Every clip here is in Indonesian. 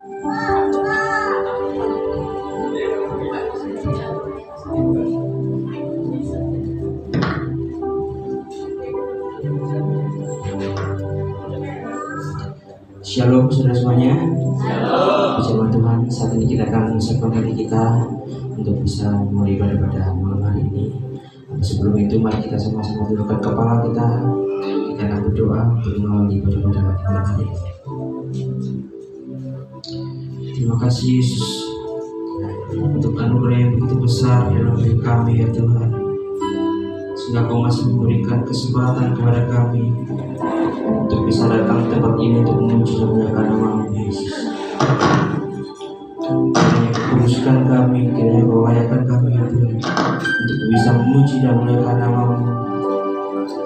Shalom saudara semuanya. Shalom. Tuhan, saat ini kita akan menyiapkan diri kita untuk bisa mulai ibadah pada malam hari ini. Sebelum itu mari kita sama-sama tundukkan kepala kita. Kita akan berdoa untuk mengawali ibadah pada malam hari ini. Terima kasih Yesus untuk anugerah yang begitu besar dalam hidup kami ya Tuhan. Sehingga Kau masih memberikan kesempatan kepada kami untuk bisa datang ke tempat ini untuk memuji dan memuliakan nama-Mu Yesus. Kiranya kuduskan kami, kiranya Kau layakkan kami ya Tuhan untuk bisa memuji dan memuliakan nama-Mu,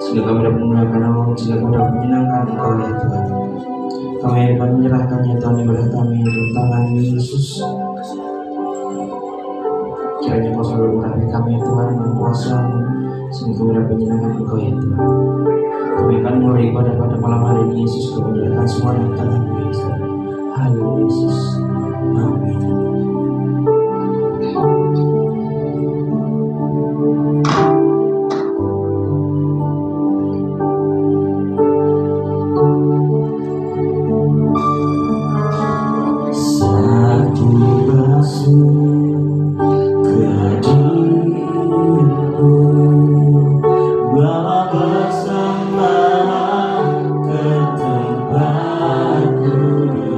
sehingga kami dapat memuliakan nama-Mu, sehingga kami dapat menyenangkan Engkau ya Tuhan. Kami dapat menyerahkan ya Tuhan ibadah kami dalam tangan-Mu Yesus. Kiranya Kau selalu merapi kami ya Tuhan dengan kuasa-Mu, sehingga kami dapat menyenangkan Engkau ya Tuhan. Kami akan mulai ibadah pada malam hari ini Yesus. Kau menyerahkan semua yang tangan-Mu Yesus. Haleluya Yesus. Amin. Satu basuh bersama ke tempat duduk.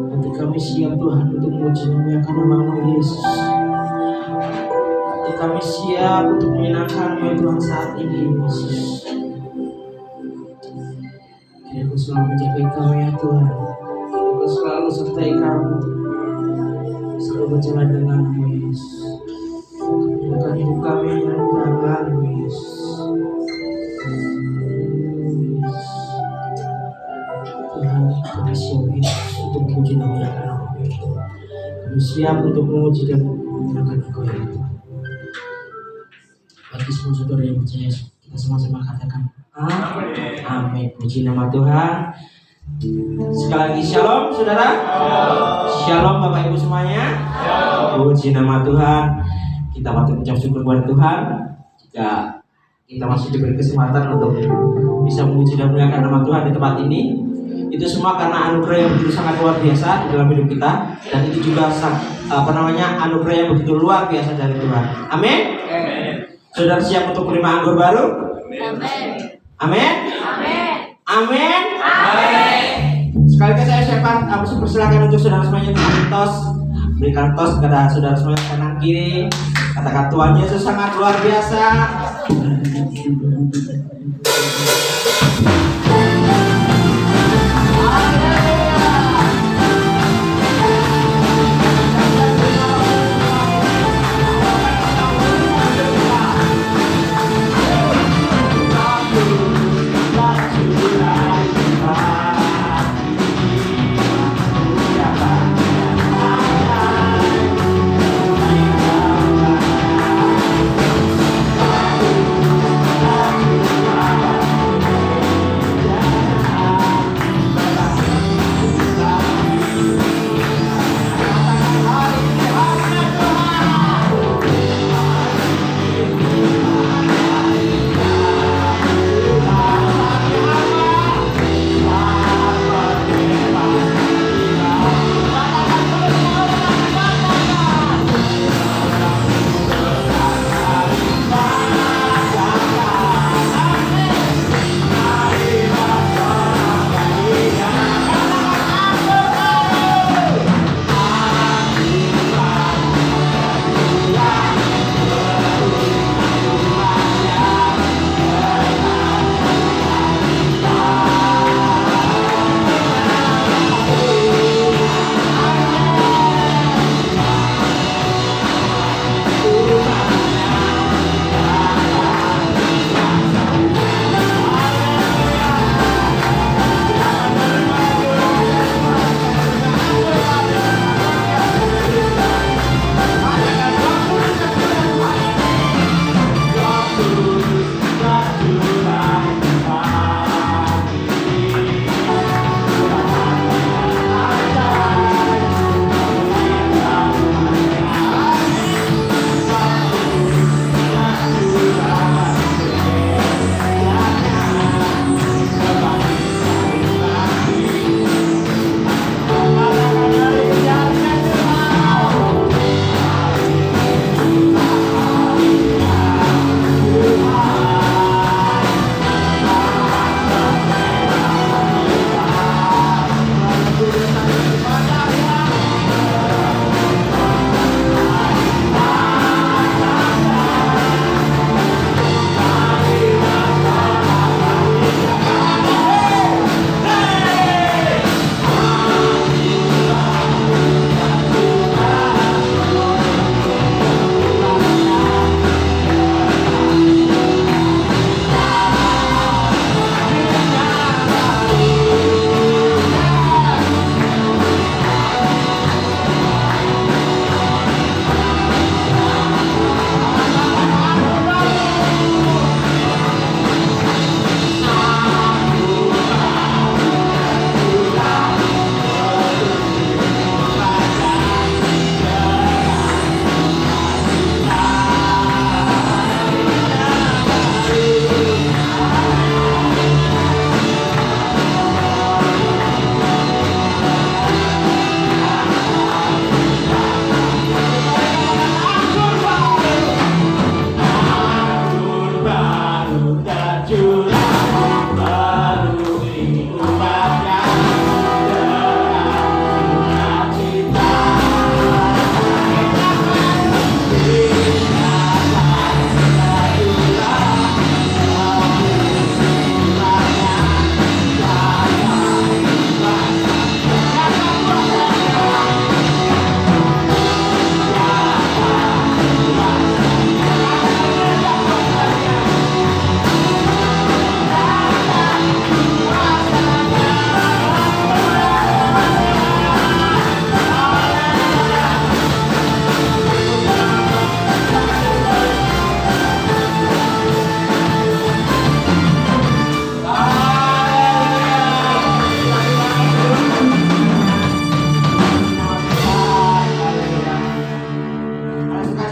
Hati kami siap Tuhan untuk memuji memuliakan nama-Mu Yesus. Hati kami siap untuk menyenangkan-Mu ya Tuhan saat ini Yesus. Kau selalu menjaga kami ya Tuhan. Kau selalu sertai kami, selalu berjalan dengan-Mu Yesus. Menyerahkan hidup kami dalam tangan-Mu Yesus. Tuhan, kami siap Yesus untuk memuji dan memuliakan nama-Mu ya Tuhan. Kami siap untuk memuji dan memuliakan Engkau ya Tuhan. Bagi semua saudara yang percaya, kita sama-sama katakan amin. Amin. Puji nama Tuhan. Sekali lagi shalom saudara. Shalom Bapak Ibu semuanya. Puji nama Tuhan. Kita patut mengucap syukur kepada Tuhan jika kita masih diberi kesempatan untuk bisa memuji dan memuliakan nama Tuhan di tempat ini. Itu semua karena anugerah yang begitu sangat luar biasa di dalam hidup kita, dan itu juga anugerah yang begitu luar biasa dari Tuhan. Amin. Saudara siap untuk menerima anggur baru? Amin. Amin. Amin. Sekali lagi saya persilakan untuk saudara semuanya untuk tos, berikan tos kepada saudara semuanya kanan kiri. Katakan Tuhan Yesus sangat luar biasa.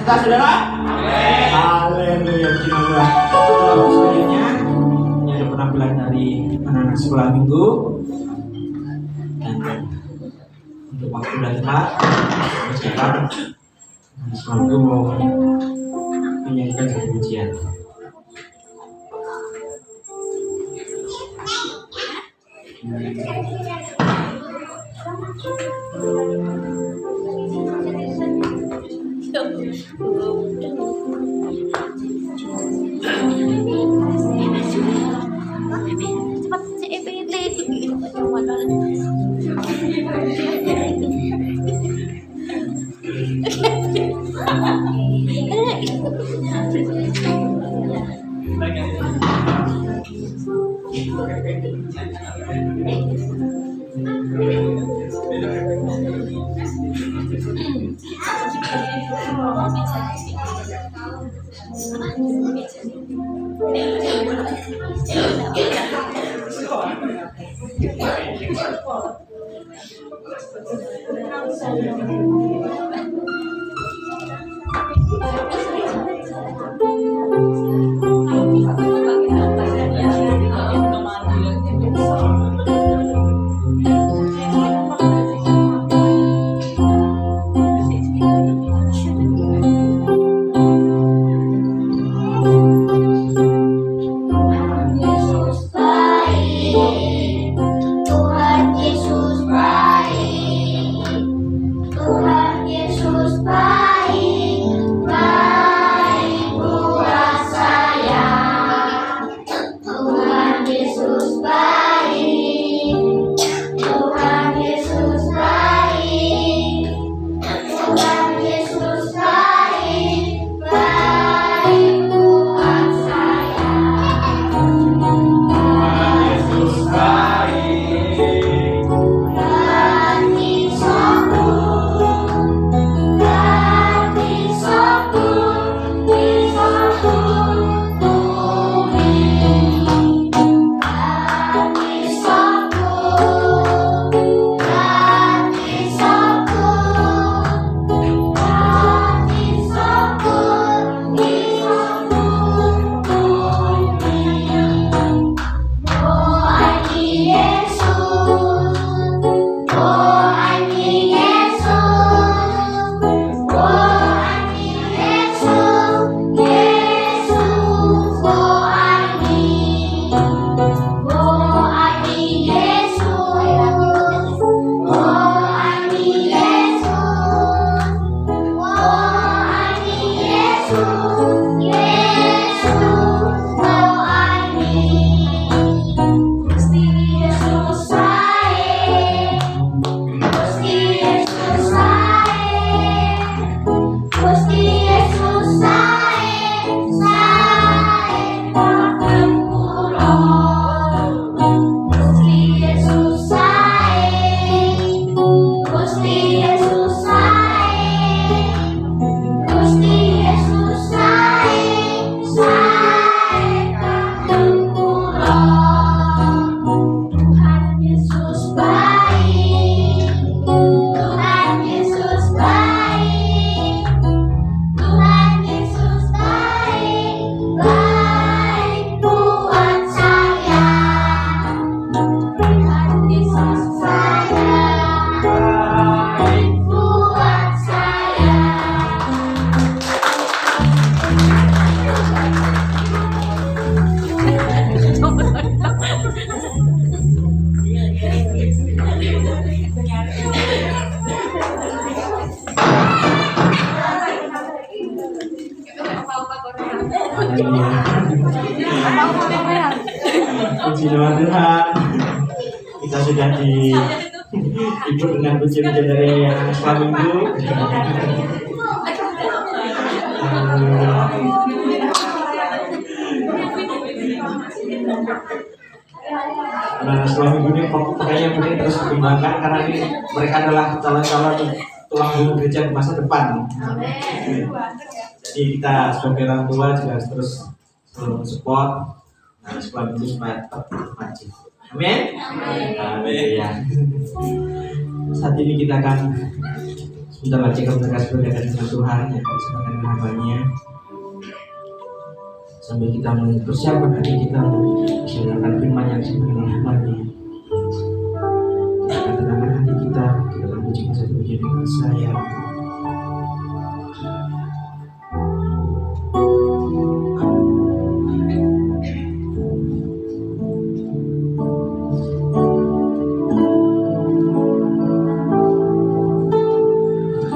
kita, saudara? Haleluya, puji Tuhan. Selanjutnya ini ada penampilan dari anak-anak sekolah minggu. Dan untuk waktu dan tempat, sekarang sekolah minggu mau menyanyikan satu pujian. Cepat CEPT. Puji Tuhan, kita sudah dihibur dengan puji-puji dari sekolah minggu. Nah, sekolah minggu ini pokoknya mungkin terus dikembangkan karena ini mereka adalah calon-calon tulang punggung gereja masa depan. Jadi kita sebagai orang tua juga harus terus support sekolah minggu supaya tetap maju. Amin. Amin. Ya. Saat ini kita akan Sebentar lagi kami akan berkaitan dengan Tuhan yang bersama dengan hambanya, sambil kita mempersiapkan hati kita bisa mendengarkan firman yang bersama dengan hambanya. Kita akan tenangkan hati kita akan puji satu puji dengan saya.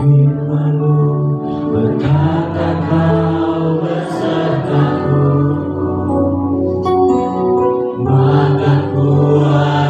Firman-Mu berkata Kau besertaku, maka kuat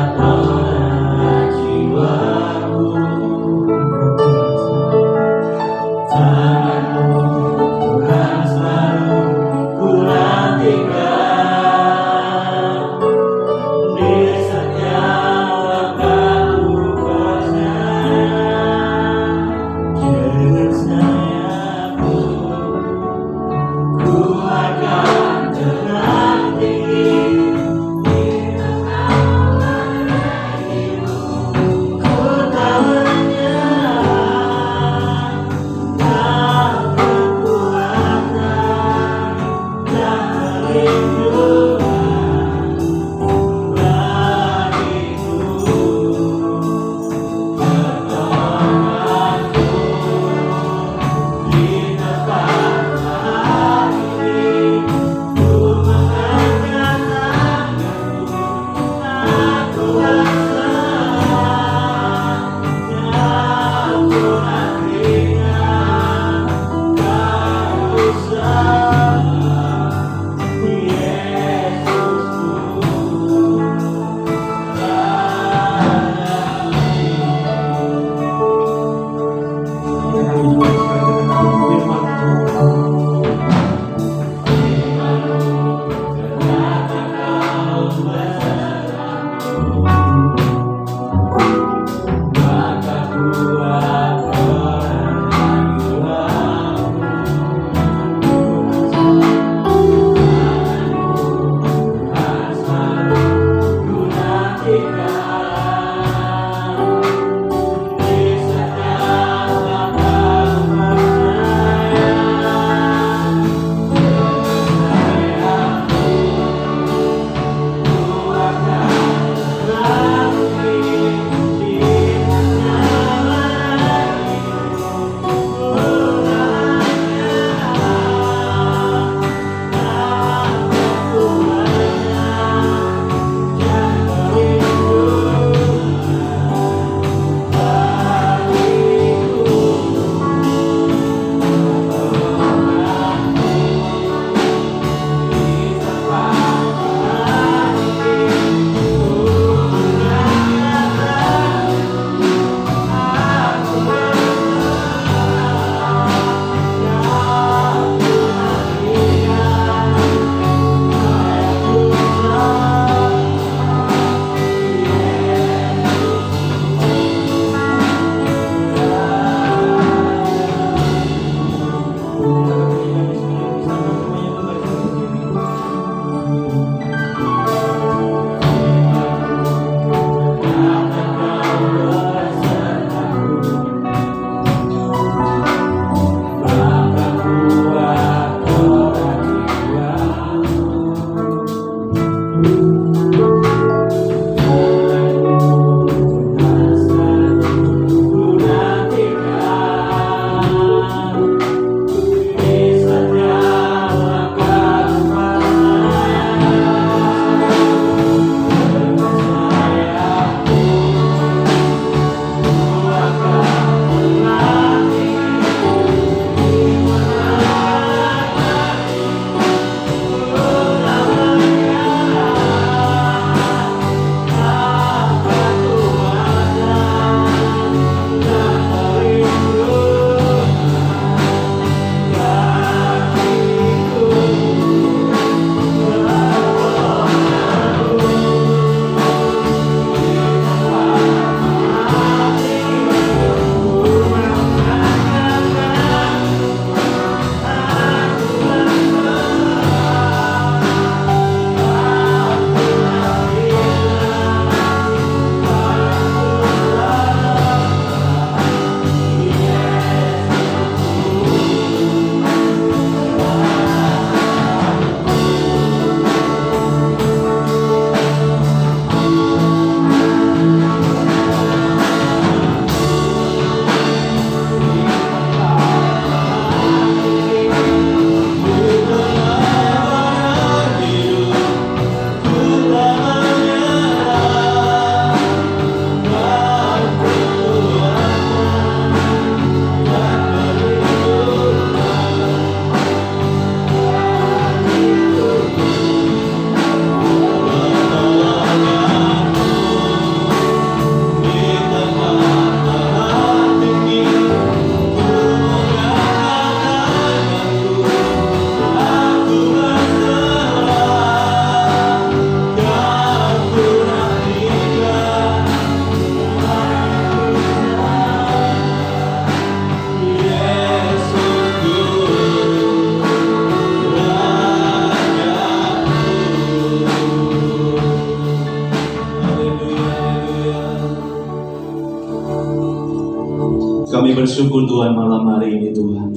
Kami bersyukur Tuhan malam hari ini Tuhan.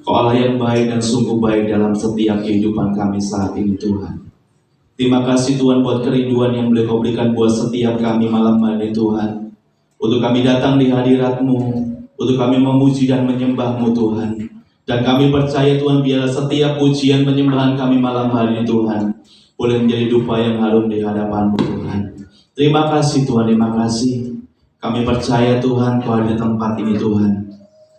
Kau Allah yang baik dan sungguh baik dalam setiap kehidupan kami saat ini Tuhan. Terima kasih Tuhan buat kerinduan yang boleh Kau berikan buat setiap kami malam hari ini Tuhan. Untuk kami datang di hadirat-Mu, untuk kami memuji dan menyembah-Mu Tuhan. Dan kami percaya Tuhan biarlah setiap pujian penyembahan kami malam hari ini Tuhan boleh menjadi dupa yang harum di hadapan-Mu Tuhan. Terima kasih Tuhan, terima kasih. Kami percaya Tuhan Kau hadir di tempat ini Tuhan,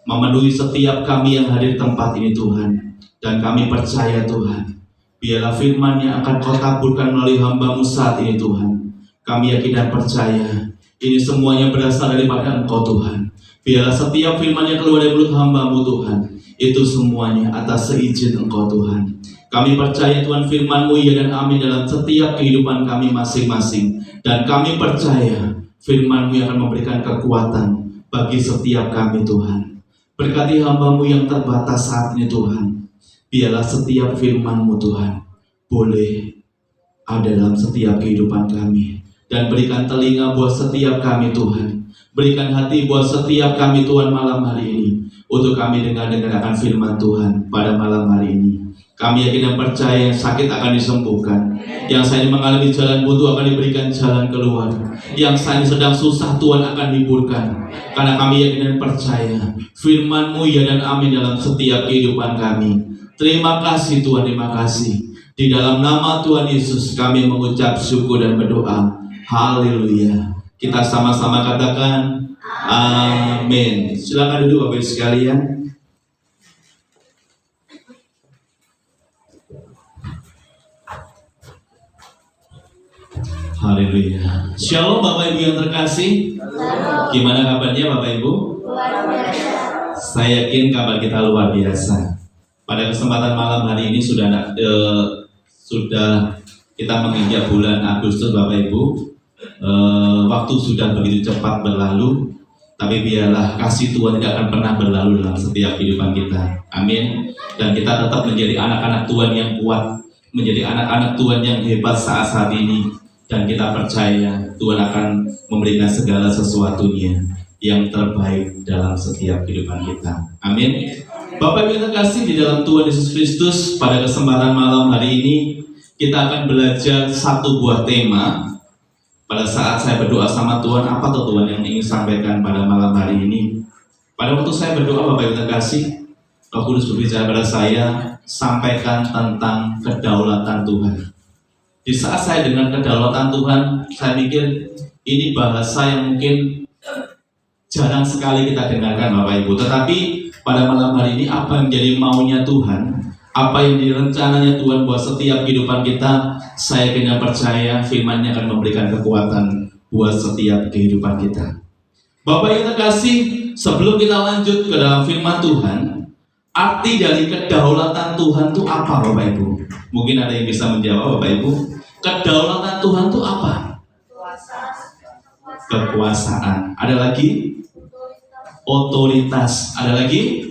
memenuhi setiap kami yang hadir di tempat ini Tuhan. Dan kami percaya Tuhan, biarlah firman yang akan Kau taburkan melalui hamba-Mu saat ini Tuhan. Kami yakin dan percaya ini semuanya berasal daripada Engkau Tuhan. Biarlah setiap firman yang keluar dari mulut hamba-Mu Tuhan, itu semuanya atas seizin Engkau Tuhan. Kami percaya Tuhan firman-Mu ya dan amin dalam setiap kehidupan kami masing-masing. Dan kami percaya firman-Mu yang akan memberikan kekuatan bagi setiap kami Tuhan. Berkati hamba-Mu yang terbatas saat ini Tuhan. Biarlah setiap firman-Mu Tuhan boleh ada dalam setiap kehidupan kami. Dan berikan telinga buat setiap kami Tuhan. Berikan hati buat setiap kami Tuhan malam hari ini. Untuk kami dengar akan firman Tuhan pada malam hari ini. Kami yakin dan percaya yang sakit akan disembuhkan. Yang saat ini mengalami jalan buntu akan diberikan jalan keluar. Yang saat ini sedang susah Tuhan akan hiburkan. Karena kami yakin dan percaya firman-Mu ya dan amin dalam setiap kehidupan kami. Terima kasih Tuhan, terima kasih. Di dalam nama Tuhan Yesus kami mengucap syukur dan berdoa. Haleluya. Kita sama-sama katakan amin. Silakan duduk Bapak Ibu sekalian. Haleluya. Shalom Bapak Ibu yang terkasih. Gimana kabarnya Bapak Ibu? Luar biasa. Saya yakin kabar kita luar biasa. Pada kesempatan malam hari ini sudah kita menginjak bulan Agustus Bapak Ibu. Waktu sudah begitu cepat berlalu, tapi biarlah kasih Tuhan tidak akan pernah berlalu dalam setiap kehidupan kita. Amin. Dan kita tetap menjadi anak-anak Tuhan yang kuat, menjadi anak-anak Tuhan yang hebat saat ini. Dan kita percaya Tuhan akan memberikan segala sesuatunya yang terbaik dalam setiap kehidupan kita. Amin. Bapak Ibu yang terkasih di dalam Tuhan Yesus Kristus, pada kesempatan malam hari ini kita akan belajar satu buah tema. Pada saat saya berdoa sama Tuhan, apa tuh Tuhan yang ingin sampaikan pada malam hari ini? Pada waktu saya berdoa Bapak Ibu terkasih, Roh Kudus berbicara pada saya, sampaikan tentang kedaulatan Tuhan. Di saat saya dengar kedaulatan Tuhan, saya mikir ini bahasa yang mungkin jarang sekali kita dengarkan Bapak Ibu. Tetapi pada malam hari ini apa yang menjadi maunya Tuhan, apa yang menjadi rencananya Tuhan buat setiap kehidupan kita, saya kena percaya firman-Nya akan memberikan kekuatan buat setiap kehidupan kita. Bapak yang terkasih, sebelum kita lanjut ke dalam firman Tuhan, arti dari kedaulatan Tuhan itu apa Bapak Ibu? Mungkin ada yang bisa menjawab Bapak Ibu. Kedaulatan Tuhan itu apa? Kekuasaan. Ada lagi? Otoritas. Ada lagi?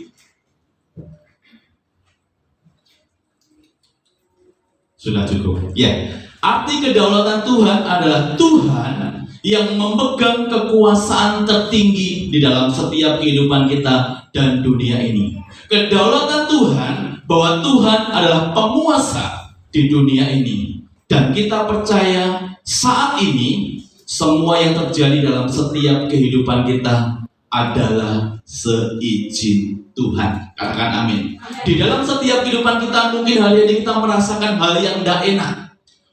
Sudah cukup. Ya. Arti kedaulatan Tuhan adalah Tuhan yang memegang kekuasaan tertinggi di dalam setiap kehidupan kita dan dunia ini. Kedaulatan Tuhan bahwa Tuhan adalah penguasa di dunia ini. Dan kita percaya saat ini semua yang terjadi dalam setiap kehidupan kita adalah seizin Tuhan. Katakan amin. Di dalam setiap kehidupan kita mungkin hari ini kita merasakan hal yang tidak enak.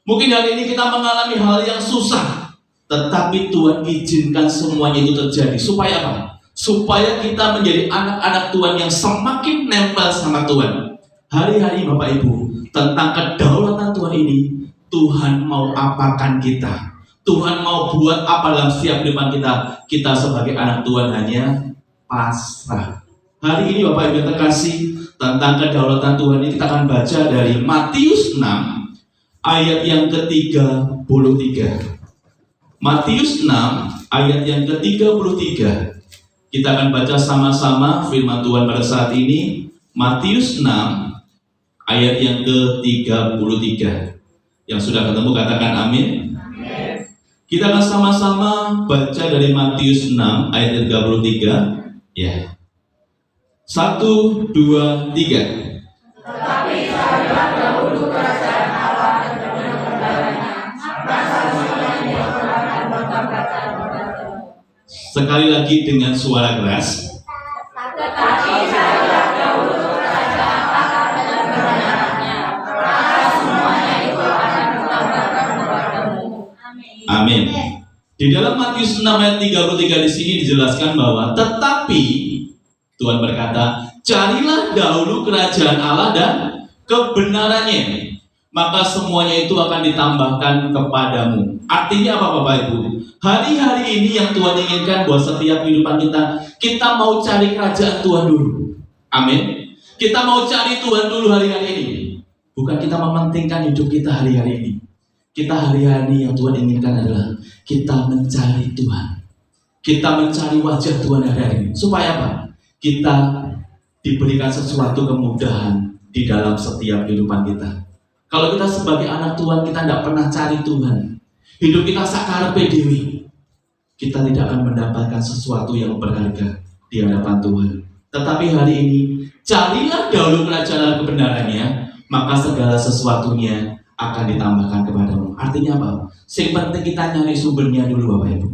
Mungkin hari ini kita mengalami hal yang susah. Tetapi Tuhan izinkan semuanya itu terjadi. Supaya apa? Supaya kita menjadi anak-anak Tuhan yang semakin nempel sama Tuhan. Hari-hari Bapak Ibu, tentang kedaulatan Tuhan ini, Tuhan mau apakan kita? Tuhan mau buat apa dalam setiap kehidupan kita? Kita sebagai anak Tuhan hanya pasrah. Hari ini Bapak Ibu terkasih, tentang kedaulatan Tuhan ini kita akan baca dari Matius 6 ayat yang ke-33. Matius 6 ayat yang ke-33. Kita akan baca sama-sama firman Tuhan pada saat ini. Matius 6 ayat yang ke-33. Yang sudah ketemu katakan amin. Kita akan sama-sama baca dari Matius 6 ayat 33. Ya. 1, 2, 3. Tetapi carilah dahulu kerajaan Allah dan kebenarannya, maka semuanya akan bertambahkan kepadamu. Sekali lagi dengan suara keras. Tetapi carilah dahulu kerajaan Allah dan kebenarannya, maka semuanya itu akan bertambahkan kepadamu. Amin. Di dalam Matius 6 ayat 33 di sini dijelaskan bahwa tetapi Tuhan berkata, carilah dahulu kerajaan Allah dan kebenarannya, maka semuanya itu akan ditambahkan kepadamu. Artinya apa Bapak Ibu? Hari-hari ini yang Tuhan inginkan buat setiap kehidupan kita mau cari kerajaan Tuhan dulu. Amin. Kita mau cari Tuhan dulu hari-hari ini. Bukan kita mementingkan hidup kita hari-hari ini. Kita hari-hari yang Tuhan inginkan adalah kita mencari Tuhan. Kita mencari wajah Tuhan hari-hari ini. Supaya apa? Kita diberikan sesuatu kemudahan di dalam setiap kehidupan kita. Kalau kita sebagai anak Tuhan, kita tidak pernah cari Tuhan. Hidup kita sakarepe dewi. Kita tidak akan mendapatkan sesuatu yang berharga di hadapan Tuhan. Tetapi hari ini, carilah dahulu kerajaan dan kebenarannya, maka segala sesuatunya akan ditambahkan kepadamu. Artinya apa? Yang penting kita nyari sumbernya dulu Bapak Ibu.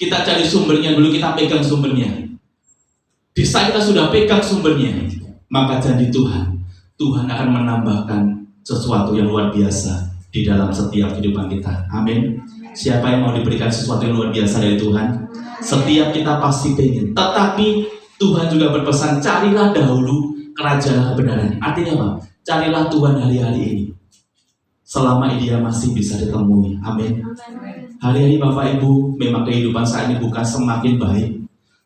Kita cari sumbernya dulu, kita pegang sumbernya. Di saat kita sudah pegang sumbernya, maka janji Tuhan akan menambahkan sesuatu yang luar biasa di dalam setiap kehidupan kita. Amin. Siapa yang mau diberikan sesuatu yang luar biasa dari Tuhan? Setiap kita pasti pengen. Tetapi Tuhan juga berpesan, carilah dahulu kerajaan kebenaran. Artinya apa? Carilah Tuhan hari-hari ini, selama dia masih bisa ditemui. Amin. Hari-hari Bapak Ibu, memang kehidupan saat ini bukan semakin baik,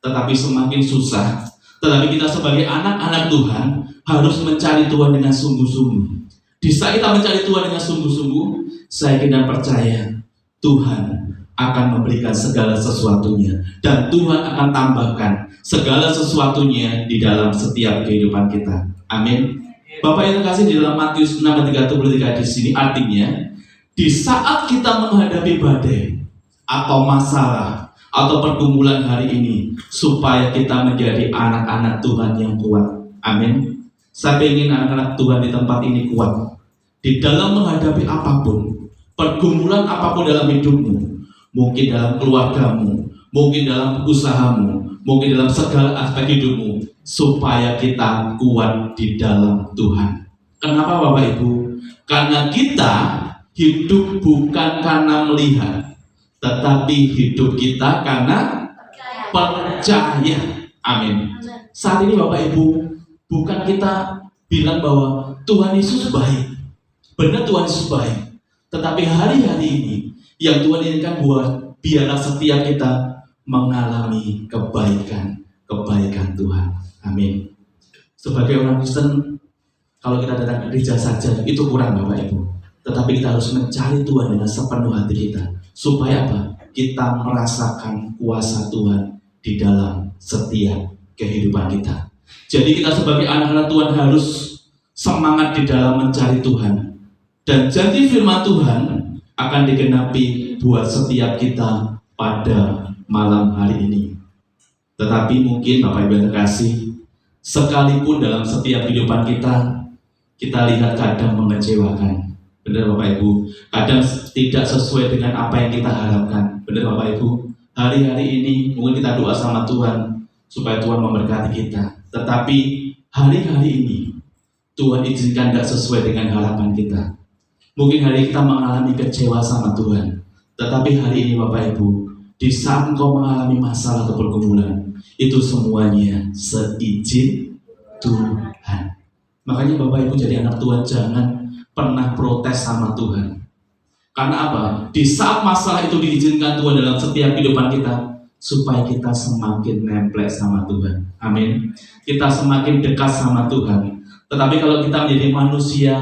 tetapi semakin susah. Tetapi kita sebagai anak-anak Tuhan harus mencari Tuhan dengan sungguh-sungguh. Di saat kita mencari Tuhan dengan sungguh-sungguh, saya yakin dan percaya Tuhan akan memberikan segala sesuatunya, dan Tuhan akan tambahkan segala sesuatunya di dalam setiap kehidupan kita. Amin. Bapak yang terkasih, di dalam Matius 6:33 di sini artinya, di saat kita menghadapi badai atau masalah atau pergumulan hari ini, supaya kita menjadi anak-anak Tuhan yang kuat. Amin. Saya ingin anak-anak Tuhan di tempat ini kuat di dalam menghadapi apapun, pergumulan apapun dalam hidupmu, mungkin dalam keluargamu, mungkin dalam usahamu, mungkin dalam segala aspek hidupmu, supaya kita kuat di dalam Tuhan. Kenapa Bapak Ibu? Karena kita hidup bukan karena melihat, tetapi hidup kita karena percaya. Amin. Saat ini Bapak Ibu, bukan kita bilang bahwa Tuhan Yesus baik. Benar, Tuhan Yesus baik. Tetapi hari-hari ini yang Tuhan inginkan buat biarlah setiap kita mengalami kebaikan Tuhan. Amin. Sebagai orang Kristen, kalau kita datang ke gereja saja itu kurang Bapak Ibu. Tetapi kita harus mencari Tuhan dengan sepenuh hati kita. Supaya apa? Kita merasakan kuasa Tuhan di dalam setiap kehidupan kita. Jadi kita sebagai anak-anak Tuhan harus semangat di dalam mencari Tuhan. Dan janji firman Tuhan akan digenapi buat setiap kita pada malam hari ini. Tetapi mungkin Bapak Ibu yang terkasih, sekalipun dalam setiap kehidupan kita lihat kadang mengecewakan. Benar Bapak Ibu, kadang tidak sesuai dengan apa yang kita harapkan. Benar Bapak Ibu, hari-hari ini mungkin kita doa sama Tuhan supaya Tuhan memberkati kita. Tetapi hari-hari ini Tuhan izinkan tidak sesuai dengan harapan kita. Mungkin hari kita mengalami kecewa sama Tuhan. Tetapi hari ini Bapak Ibu, di saat engkau mengalami masalah atau pergumulan, itu semuanya seizin Tuhan. Makanya Bapak Ibu jadi anak Tuhan, jangan pernah protes sama Tuhan. Karena apa? Di saat masalah itu diizinkan Tuhan dalam setiap kehidupan kita, supaya kita semakin nempel sama Tuhan. Amin. Kita semakin dekat sama Tuhan. Tetapi kalau kita menjadi manusia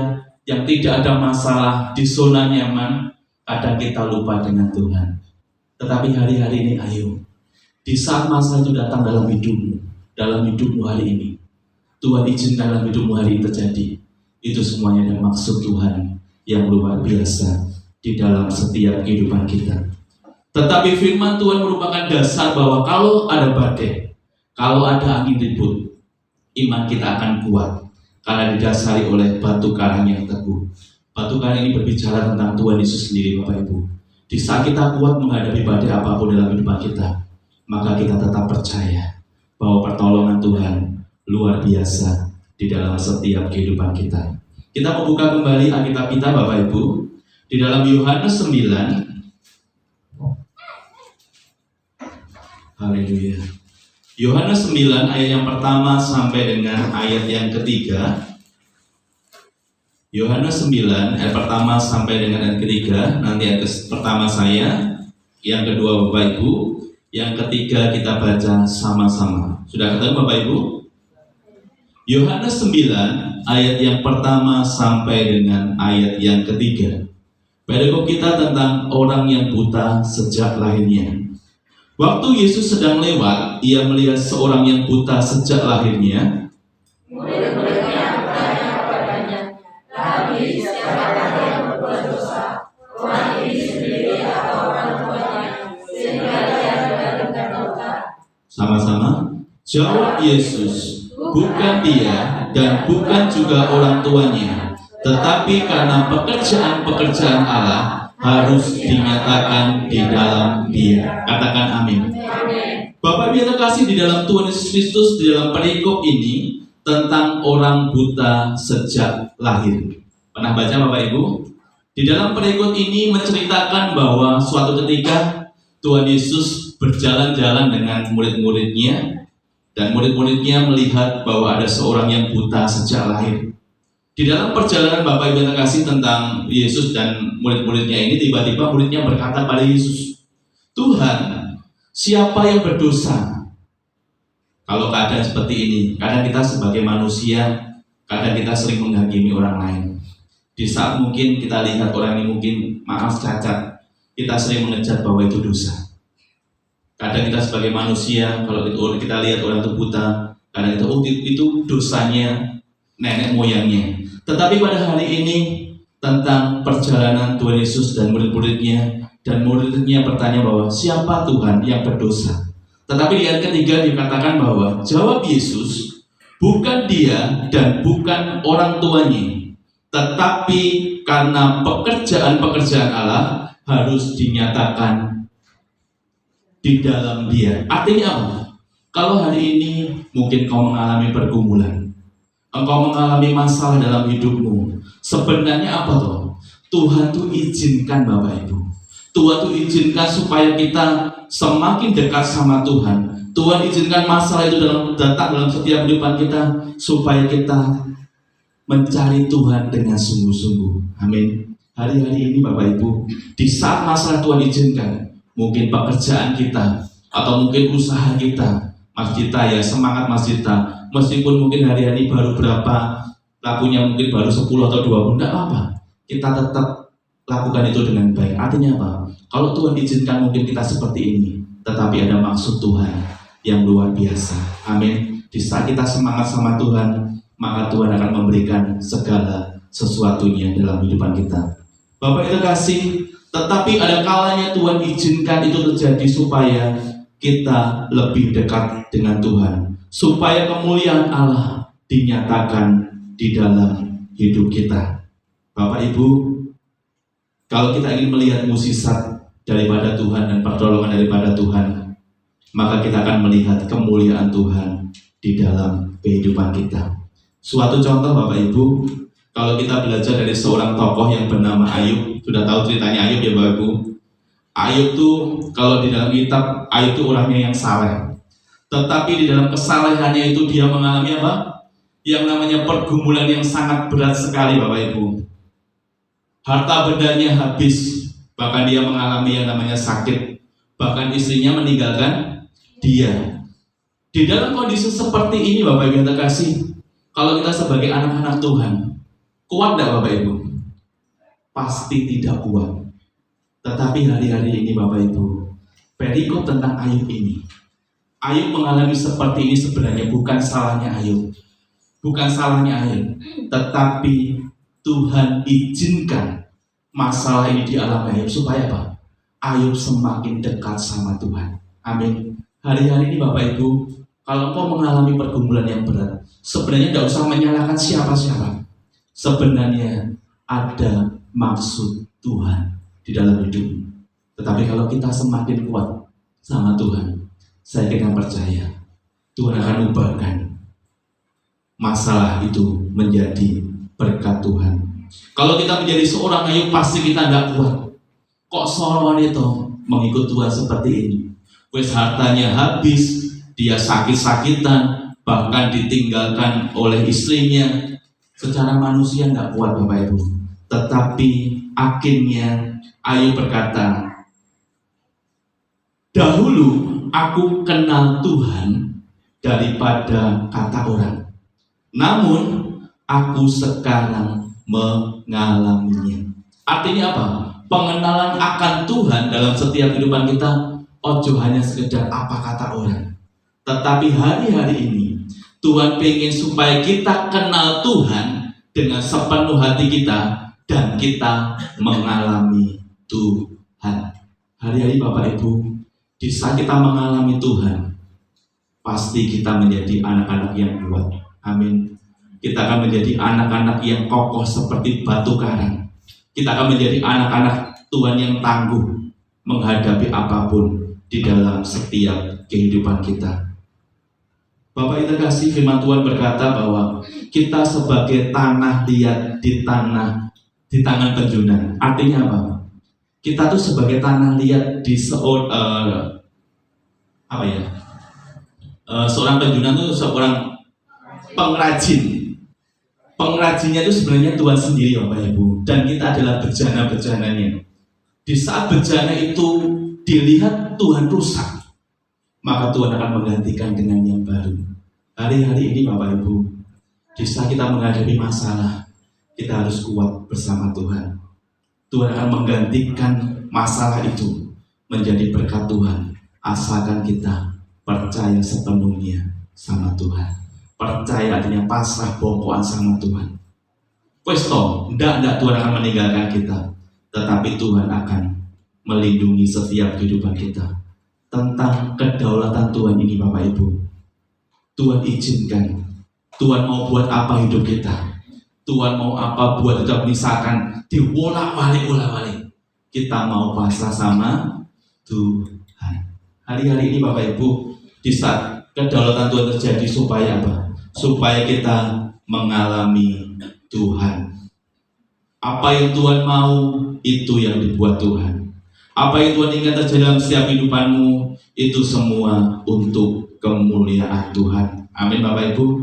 yang tidak ada masalah, di zona nyaman, kadang kita lupa dengan Tuhan. Tetapi hari-hari ini ayo, di saat masalah itu datang dalam hidupmu hari ini, Tuhan izinkan dalam hidupmu hari ini terjadi. Itu semuanya ada maksud Tuhan yang luar biasa di dalam setiap kehidupan kita. Tetapi firman Tuhan merupakan dasar bahwa kalau ada badai, Kalau ada angin ribut, iman kita akan kuat karena didasari oleh batu karang yang teguh. Batu karang ini berbicara tentang Tuhan Yesus sendiri, Bapak Ibu. Di saat kita kuat menghadapi badai apapun dalam kehidupan kita, maka kita tetap percaya bahwa pertolongan Tuhan luar biasa di dalam setiap kehidupan kita. Kita membuka kembali Alkitab kita, Bapak Ibu, di dalam Yohanes 9. Haleluya. Yohanes 9 ayat yang pertama sampai dengan ayat yang ketiga. Yohanes 9 ayat pertama sampai dengan ayat ketiga. Nanti ayat pertama saya, yang kedua Bapak Ibu, yang ketiga kita baca sama-sama. Sudah ketemu Bapak Ibu? Yohanes 9 ayat yang pertama sampai dengan ayat yang ketiga. Perikop kita tentang orang yang buta sejak lahirnya. Waktu Yesus sedang lewat, ia melihat seorang yang buta sejak lahirnya. Murid-muridnya bertanya kepadanya, "Rabi, siapakah yang berbuat dosa, orang ini sendiri atau orang tuanya, sehingga dia dilahirkan buta?" Sama-sama. Jawab Yesus, "Bukan dia dan bukan juga orang tuanya, tetapi karena pekerjaan-pekerjaan Allah harus dinyatakan di dalam dia." Katakan amin. Bapak Ibu yang terkasih di dalam Tuhan Yesus Kristus, di dalam perikop ini tentang orang buta sejak lahir. Pernah baca Bapak Ibu? Di dalam perikop ini menceritakan bahwa suatu ketika Tuhan Yesus berjalan-jalan dengan murid-muridnya, dan murid-muridnya melihat bahwa ada seorang yang buta sejak lahir. Di dalam perjalanan Bapak Ibu yang terkasih tentang Yesus dan murid-muridnya ini, tiba-tiba muridnya berkata pada Yesus, "Tuhan, siapa yang berdosa?" Kalau keadaan seperti ini, kadang kita sebagai manusia, kadang kita sering menghakimi orang lain. Di saat mungkin kita lihat orang ini mungkin maaf cacat, kita sering mengejar bahwa itu dosa. Kadang kita sebagai manusia, kalau kita lihat orang itu buta, kadang itu dosanya nenek moyangnya. Tetapi pada hari ini tentang perjalanan Tuhan Yesus dan murid-muridnya, dan murid-muridnya bertanya bahwa siapa Tuhan yang berdosa. Tetapi di ayat ketiga dikatakan bahwa jawab Yesus, bukan dia dan bukan orang tuanya, tetapi karena pekerjaan-pekerjaan Allah harus dinyatakan di dalam dia. Artinya apa? Kalau hari ini mungkin kau mengalami pergumulan, engkau mengalami masalah dalam hidupmu, sebenarnya apa toh? Tuhan tuh izinkan Bapak Ibu. Tuhan tuh izinkan supaya kita semakin dekat sama Tuhan. Tuhan izinkan masalah itu datang dalam setiap kehidupan kita, supaya kita mencari Tuhan dengan sungguh-sungguh. Amin. Hari-hari ini Bapak Ibu, di saat masalah Tuhan izinkan, mungkin pekerjaan kita atau mungkin usaha kita, Mas Dita ya, semangat Mas Dita. Meskipun mungkin hari-hari baru berapa, lakunya mungkin baru 10 atau 20, tidak apa-apa. Kita tetap lakukan itu dengan baik. Artinya apa? Kalau Tuhan izinkan mungkin kita seperti ini, tetapi ada maksud Tuhan yang luar biasa. Amin. Di saat kita semangat sama Tuhan, maka Tuhan akan memberikan segala sesuatunya dalam kehidupan kita. Bapak yang terkasih, tetapi ada kalanya Tuhan izinkan itu terjadi supaya kita lebih dekat dengan Tuhan, supaya kemuliaan Allah dinyatakan di dalam hidup kita. Bapak Ibu, kalau kita ingin melihat mukjizat daripada Tuhan dan pertolongan daripada Tuhan, maka kita akan melihat kemuliaan Tuhan di dalam kehidupan kita. Suatu contoh Bapak Ibu, kalau kita belajar dari seorang tokoh yang bernama Ayub, sudah tahu ceritanya Ayub ya Bapak Ibu. Ayub tuh kalau di dalam kitab, Ayub tuh orangnya yang saleh. Tetapi di dalam kesalehannya itu dia mengalami apa? Yang namanya pergumulan yang sangat berat sekali Bapak Ibu. Harta bendanya habis, bahkan dia mengalami yang namanya sakit. Bahkan istrinya meninggalkan dia. Di dalam kondisi seperti ini Bapak Ibu yang terkasih, kalau kita sebagai anak-anak Tuhan, kuat tidak Bapak Ibu? Pasti tidak kuat. Tetapi hari-hari ini Bapak Ibu, perikop tentang Ayub ini, Ayub mengalami seperti ini sebenarnya bukan salahnya Ayub, bukan salahnya Ayub, tetapi Tuhan izinkan masalah ini dialami Ayub supaya apa? Ayub semakin dekat sama Tuhan. Amin. Hari-hari ini Bapak Ibu, Kalau engkau mengalami pergumulan yang berat, sebenarnya tidak usah menyalahkan siapa-siapa. Sebenarnya ada maksud Tuhan di dalam hidup. Tetapi kalau kita semakin kuat sama Tuhan, saya kira percaya Tuhan akan ubahkan masalah itu menjadi berkat Tuhan. Kalau kita menjadi seorang Ayub, pasti kita tidak kuat. Kok seorang wanita mengikut Tuhan seperti ini? Wes hartanya habis, dia sakit-sakitan, bahkan ditinggalkan oleh istrinya. Secara manusia tidak kuat Bapak Ibu. Tetapi akhirnya Ayub berkata, dahulu aku kenal Tuhan daripada kata orang. Namun aku sekarang mengalaminya. Artinya apa? Pengenalan akan Tuhan dalam setiap kehidupan kita ojo hanya sekedar apa kata orang. Tetapi hari-hari ini Tuhan pengen supaya kita kenal Tuhan dengan sepenuh hati kita dan kita mengalami Tuhan. Hari-hari Bapak Ibu, di saat kita mengalami Tuhan, pasti kita menjadi anak-anak yang kuat. Amin. Kita akan menjadi anak-anak yang kokoh seperti batu karang. Kita akan menjadi anak-anak Tuhan yang tangguh menghadapi apapun di dalam setiap kehidupan kita. Bapak kita kasih, firman Tuhan berkata bahwa kita sebagai tanah liat di tangan penjunan. Artinya apa? Kita tuh sebagai tanah liat di seorang penjunan itu seorang pengrajin. Pengrajinnya itu sebenarnya Tuhan sendiri Bapak Ibu, dan kita adalah bejana-bejananya. Di saat bejana itu dilihat Tuhan rusak, maka Tuhan akan menggantikan dengan yang baru. Hari-hari ini Bapak Ibu, di saat kita menghadapi masalah, kita harus kuat bersama Tuhan. Tuhan akan menggantikan masalah itu menjadi berkat Tuhan, asalkan kita percaya sepenuhnya sama Tuhan. Percaya artinya pasrah bongkoan sama Tuhan. Puesto, tidak Tuhan akan meninggalkan kita, tetapi Tuhan akan melindungi setiap kehidupan kita. Tentang kedaulatan Tuhan ini Bapak Ibu, Tuhan izinkan. Tuhan mau buat apa hidup kita? Tuhan mau apa buat kita? Misalkan diwolak-walik. Kita mau pasrah sama Tuhan. Hari-hari ini Bapak Ibu, di saat kedaulatan Tuhan terjadi, supaya apa? Supaya kita mengalami Tuhan. Apa yang Tuhan mau, itu yang dibuat Tuhan. Apa yang Tuhan ingin terjadi dalam setiap kehidupanmu, itu semua untuk kemuliaan Tuhan. Amin Bapak Ibu.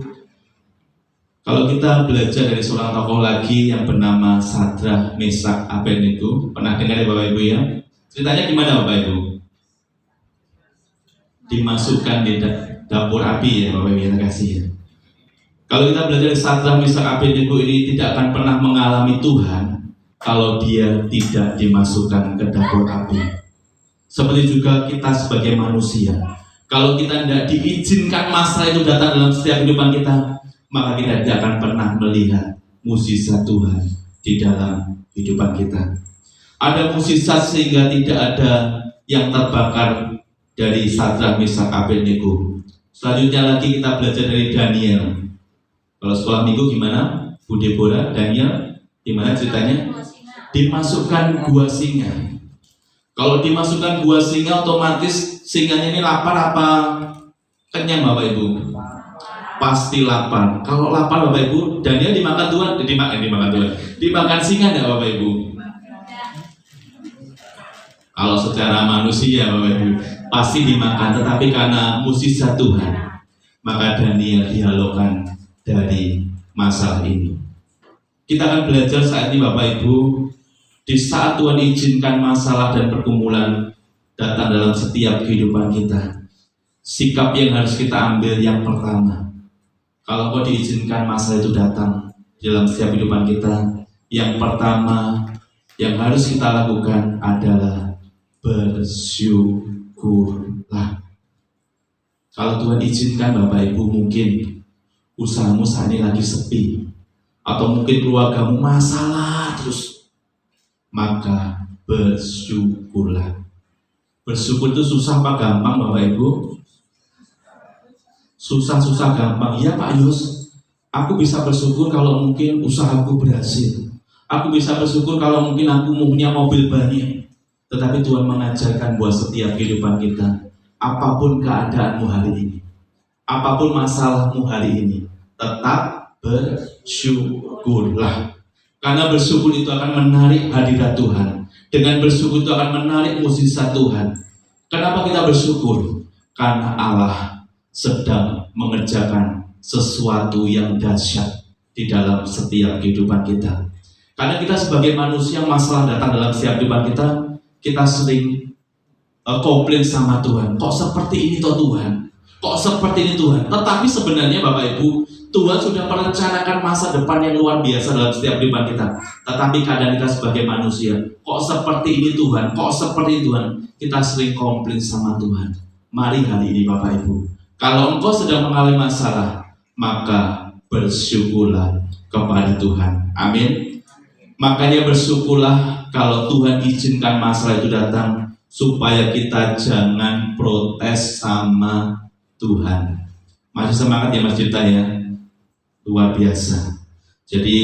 Kalau kita belajar dari seorang tokoh lagi yang bernama Sadrah, Meshach, Abednego, pernah dengar ya Bapak Ibu ya? Ceritanya gimana Bapak Ibu? Dimasukkan di dapur api ya Bapak Ibu, ya kasih ya. Kalau kita belajar dari Sadrah, Meshach, Abednego ini tidak akan pernah mengalami Tuhan kalau dia tidak dimasukkan ke dapur api. Seperti juga kita sebagai manusia, kalau kita tidak diizinkan masalah itu datang dalam setiap kehidupan kita, maka kita tidak akan pernah melihat mukjizat Tuhan di dalam kehidupan kita. Ada mukjizat sehingga tidak ada yang terbakar dari Sadrah, Meshach, Abednego. Selanjutnya lagi kita belajar dari Daniel. Kalau sekolah minggu gimana? Bu Deborah, Daniel, gimana ceritanya? Dimasukkan gua singa. Kalau dimasukkan gua singa, otomatis singanya ini lapar apa kenyang Bapak Ibu? Pasti lapar. Kalau lapar Bapak Ibu, Daniel dimakan Tuhan, dimakan singa enggak Bapak Ibu? Kalau secara manusia Bapak Ibu pasti dimakan, tetapi karena mukjizat Tuhan, maka Daniel dihalaukan dari masalah ini. Kita akan belajar saat ini Bapak Ibu, di saat Tuhan izinkan masalah dan pergumulan datang dalam setiap kehidupan kita, sikap yang harus kita ambil yang pertama, kalau kau diizinkan masalah itu datang dalam setiap kehidupan kita, yang pertama yang harus kita lakukan adalah bersyukurlah. Kalau Tuhan izinkan Bapak Ibu, mungkin usahamu saat ini lagi sepi, atau mungkin keluargamu masalah terus, maka bersyukurlah. Bersyukur itu susah apa gampang Bapak Ibu? susah-susah gampang. Ya Pak Yus, aku bisa bersyukur kalau mungkin usahaku berhasil. Aku bisa bersyukur kalau mungkin aku punya mobil banyak. Tetapi Tuhan mengajarkan buat setiap kehidupan kita, apapun keadaanmu hari ini, apapun masalahmu hari ini, tetap bersyukurlah. Karena bersyukur itu akan menarik hadirat Tuhan. Dengan bersyukur itu akan menarik mukjizat Tuhan. Kenapa kita bersyukur? Karena Allah sedang mengerjakan sesuatu yang dahsyat di dalam setiap kehidupan kita. Karena kita sebagai manusia, masalah datang dalam setiap kehidupan kita sering komplain sama Tuhan. Kok seperti ini toh Tuhan? Kok seperti ini Tuhan? Tetapi sebenarnya Bapak Ibu, Tuhan sudah merencanakan masa depan yang luar biasa dalam setiap kehidupan kita. Tetapi keadaan kita sebagai manusia, kok seperti ini Tuhan? Kok seperti ini Tuhan? Kita sering komplain sama Tuhan. Mari hari ini Bapak Ibu, kalau engkau sedang mengalami masalah, maka bersyukurlah kepada Tuhan. Amin. Makanya bersyukurlah kalau Tuhan izinkan masalah itu datang, supaya kita jangan protes sama Tuhan. Masih semangat ya Mas Dita ya? Luar biasa. Jadi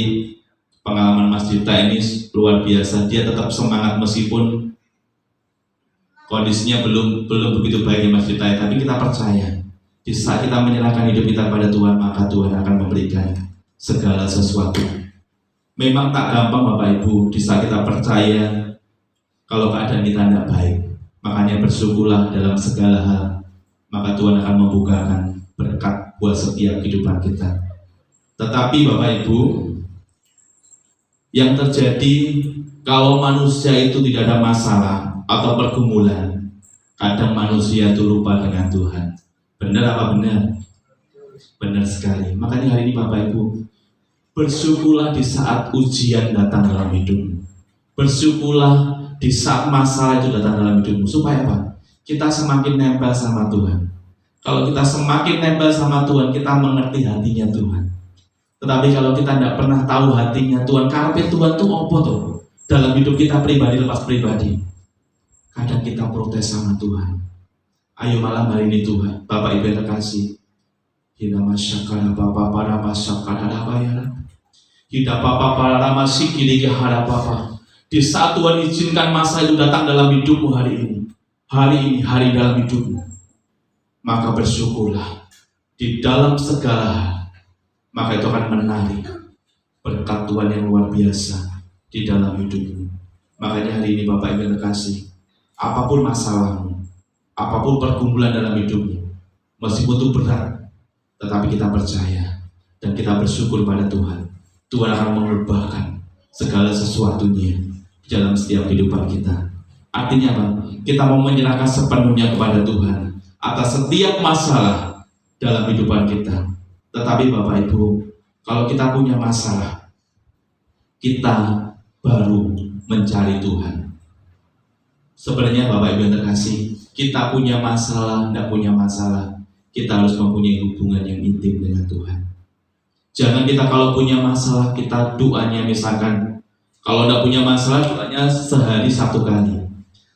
pengalaman Mas Dita ini luar biasa. Dia tetap semangat meskipun kondisinya belum begitu baik ya Mas Dita ya. Tapi kita percaya di saat kita menyerahkan hidup kita pada Tuhan, maka Tuhan akan memberikan segala sesuatu. Memang tak gampang Bapak Ibu di saat kita percaya kalau keadaan kita tidak baik. Makanya bersyukurlah dalam segala hal, maka Tuhan akan membukakan berkat buat setiap kehidupan kita. Tetapi Bapak Ibu, yang terjadi kalau manusia itu tidak ada masalah atau pergumulan, kadang manusia itu lupa dengan Tuhan. Benar apa benar? Benar sekali. Makanya hari ini Bapak Ibu, bersyukurlah di saat ujian datang dalam hidupmu. Bersyukurlah di saat masalah itu datang dalam hidupmu. Supaya apa? Kita semakin nempel sama Tuhan. Kalau kita semakin nempel sama Tuhan, kita mengerti hatinya Tuhan. Tetapi kalau kita tidak pernah tahu hatinya Tuhan, karpet Tuhan itu apa tuh? Dalam hidup kita pribadi lepas pribadi, kadang kita protes sama Tuhan. Ayo malam hari ini Tuhan, Bapak Ibu yang terkasih, kita masyakara Bapak para masyakara bayar, kita Bapak para masih kini harap Bapak. Di saat Tuhan izinkan masa itu datang dalam hidupmu hari ini hari dalam hidupmu, maka bersyukurlah di dalam segala hal. Maka itu akan menarik berkat Tuhan yang luar biasa di dalam hidupmu. Makanya hari ini Bapak Ibu yang terkasih, apapun masalahmu, apapun pergumulan dalam hidupmu, meskipun itu berat, tetapi kita percaya dan kita bersyukur pada Tuhan. Tuhan akan mengubahkan segala sesuatunya di dalam setiap kehidupan kita. Artinya apa? Kita mau menyerahkan sepenuhnya kepada Tuhan atas setiap masalah dalam kehidupan kita. Tetapi Bapak Ibu, kalau kita punya masalah, kita baru mencari Tuhan. Sebenarnya Bapak Ibu yang terkasih, kita punya masalah, tidak punya masalah, kita harus mempunyai hubungan yang intim dengan Tuhan. Jangan kita kalau punya masalah, kita doanya misalkan, kalau tidak punya masalah, doanya sehari 1 kali.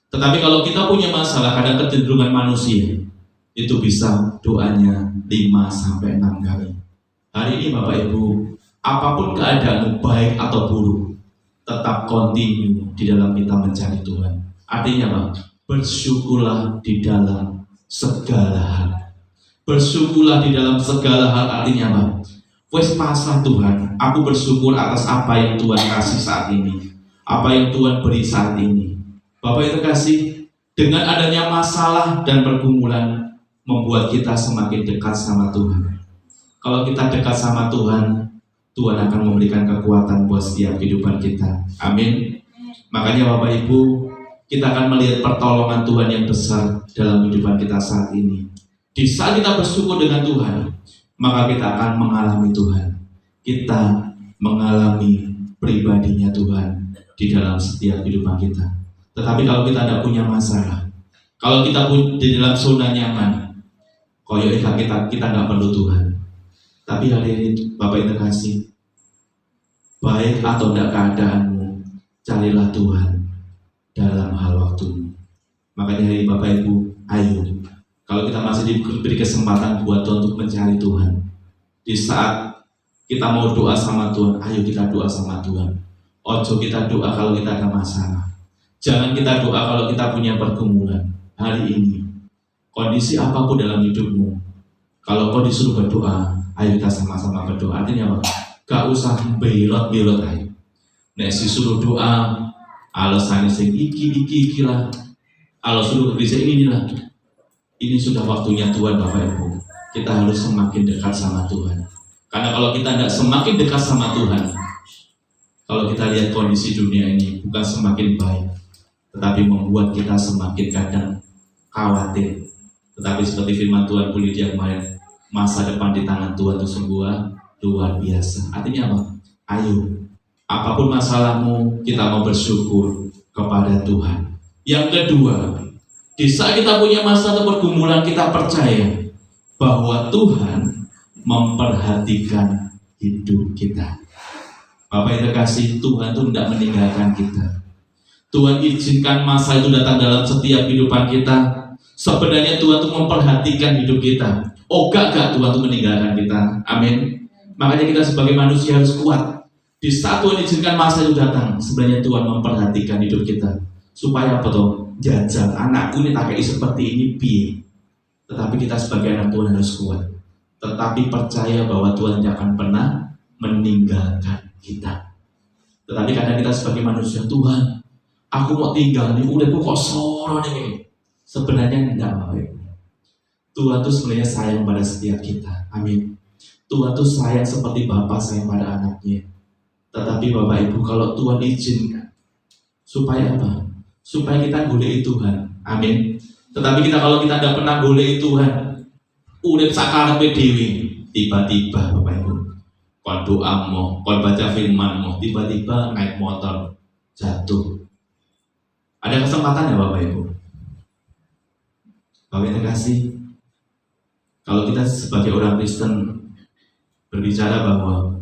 Tetapi kalau kita punya masalah, kadang kecenderungan manusia, itu bisa doanya 5-6 kali. Hari ini Bapak Ibu, apapun keadaanmu baik atau buruk, tetap continue di dalam kita mencari Tuhan. Artinya apa? Bersyukurlah di dalam segala hal. Bersyukurlah di dalam segala hal artinya apa? Wes pasrah Tuhan, aku bersyukur atas apa yang Tuhan kasih saat ini, apa yang Tuhan beri saat ini. Bapak yang terkasih, dengan adanya masalah dan pergumulan membuat kita semakin dekat sama Tuhan. Kalau kita dekat sama Tuhan, Tuhan akan memberikan kekuatan buat setiap kehidupan kita. Amin. Makanya Bapak Ibu, kita akan melihat pertolongan Tuhan yang besar dalam kehidupan kita saat ini. Di saat kita bersyukur dengan Tuhan, maka kita akan mengalami Tuhan. Kita mengalami pribadinya Tuhan di dalam setiap kehidupan kita. Tetapi kalau kita tidak punya masalah, kalau kita pun di dalam zona nyaman, koyok kita tidak perlu Tuhan. Tapi hari ini Bapak yang terkasih, baik atau tidak keadaanmu, carilah Tuhan dalam hal waktumu. Makanya hari Bapak Ibu, ayo, kalau kita masih diberi kesempatan buat Tuhan untuk mencari Di saat kita mau doa sama Tuhan, ayo kita doa sama Tuhan. Ojo kita doa kalau kita ada masalah. Jangan kita doa kalau kita punya pergumulan. Hari ini, kondisi apapun dalam hidupmu, kalau kau disuruh berdoa, ayo kita sama-sama berdoa. Artinya apa? Gak usah belot-belot ayo. Nek disuruh doa, alasannya sing iki lah. Kalau suruh bisa ini lah. Ini sudah waktunya Tuhan Bapak Ibu. Kita harus semakin dekat sama Tuhan. Karena kalau kita tidak semakin dekat sama Tuhan, kalau kita lihat kondisi dunia ini bukan semakin baik, tetapi membuat kita semakin kadang khawatir. Tetapi seperti firman Tuhan pulih dia kemarin, masa depan di tangan Tuhan itu sebuah luar biasa. Artinya apa? Ayo, apapun masalahmu, kita mau bersyukur kepada Tuhan. Yang kedua, di saat kita punya masalah atau pergumulan, kita percaya bahwa Tuhan memperhatikan hidup kita. Bapak yang terkasih, Tuhan itu tidak meninggalkan kita. Tuhan izinkan masa itu datang dalam setiap kehidupan kita. Sebenarnya Tuhan itu memperhatikan hidup kita. Oh gak Tuhan itu meninggalkan kita. Amin. Makanya kita sebagai manusia harus kuat. Di saat Tuhan izinkan masa itu datang, sebenarnya Tuhan memperhatikan hidup kita. Supaya apa tuh? Jajal, anakku ini tak kayak seperti ini piye. Tetapi kita sebagai anak Tuhan harus kuat. Tetapi percaya bahwa Tuhan tidak akan pernah meninggalkan kita. Tetapi kadang kita sebagai manusia, Tuhan, aku mau tinggal nih, udah kok soro nih. Sebenarnya enggak, Tuhan tuh sebenarnya sayang pada setiap kita. Amin. Tuhan tuh sayang seperti Bapa sayang pada anaknya. Tetapi Bapak Ibu, kalau Tuhan izinkan, supaya apa? Supaya kita golek Tuhan. Amin. Tetapi kalau kita tidak pernah golek Tuhan, urip sakarepe dhewe, tiba-tiba Bapak Ibu, kon doamu, kon baca firmanmu, tiba-tiba naik motor jatuh. Ada kesempatan ya Bapak Ibu? Bapak yang terkasih, kalau kita sebagai orang Kristen berbicara bahwa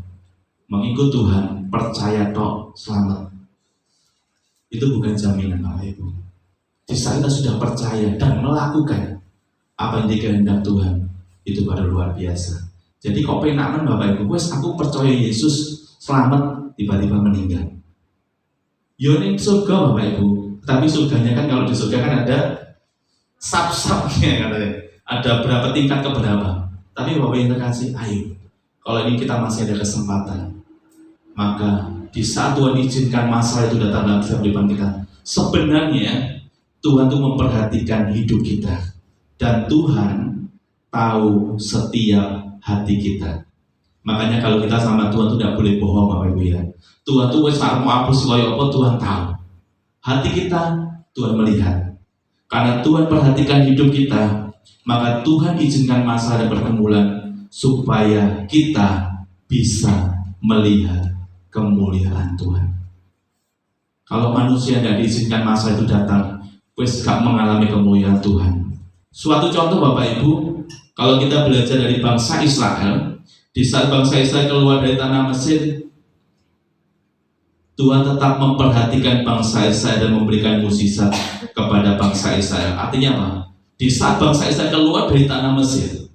mengikut Tuhan, percaya tok selamat, itu bukan jaminan Bapak Ibu. Di saat kita sudah percaya dan melakukan apa yang dikehendak Tuhan, itu baru luar biasa. Jadi kok penaman Bapak Ibu, wes aku percaya Yesus selamat, tiba-tiba meninggal. Yo ning surga Bapak Ibu, tapi surganya kan kalau di surga kan ada sub-subnya katanya. Ada berapa tingkat ke berapa. Tapi Bapak yang terkasih, ayo. Kalau ini kita masih ada kesempatan, maka di saat Tuhan izinkan masalah itu datang dalam kehidupan kita, sebenarnya Tuhan itu memperhatikan hidup kita. Dan Tuhan tahu setiap hati kita. Makanya kalau kita sama Tuhan itu tidak boleh bohong Bapak Ibu ya. Tuhan itu wis mau hapus kaya apa Tuhan tahu. Hati kita Tuhan melihat. Karena Tuhan perhatikan hidup kita, maka Tuhan izinkan masalah dan pergumulan supaya kita bisa melihat kemuliaan Tuhan. Kalau manusia tidak diizinkan masa itu datang, wis gak mengalami kemuliaan Tuhan. Suatu contoh Bapak Ibu, kalau kita belajar dari bangsa Israel, di saat bangsa Israel keluar dari tanah Mesir, Tuhan tetap memperhatikan bangsa Israel dan memberikan mukjizat kepada bangsa Israel. Artinya apa? Di saat bangsa Israel keluar dari tanah Mesir,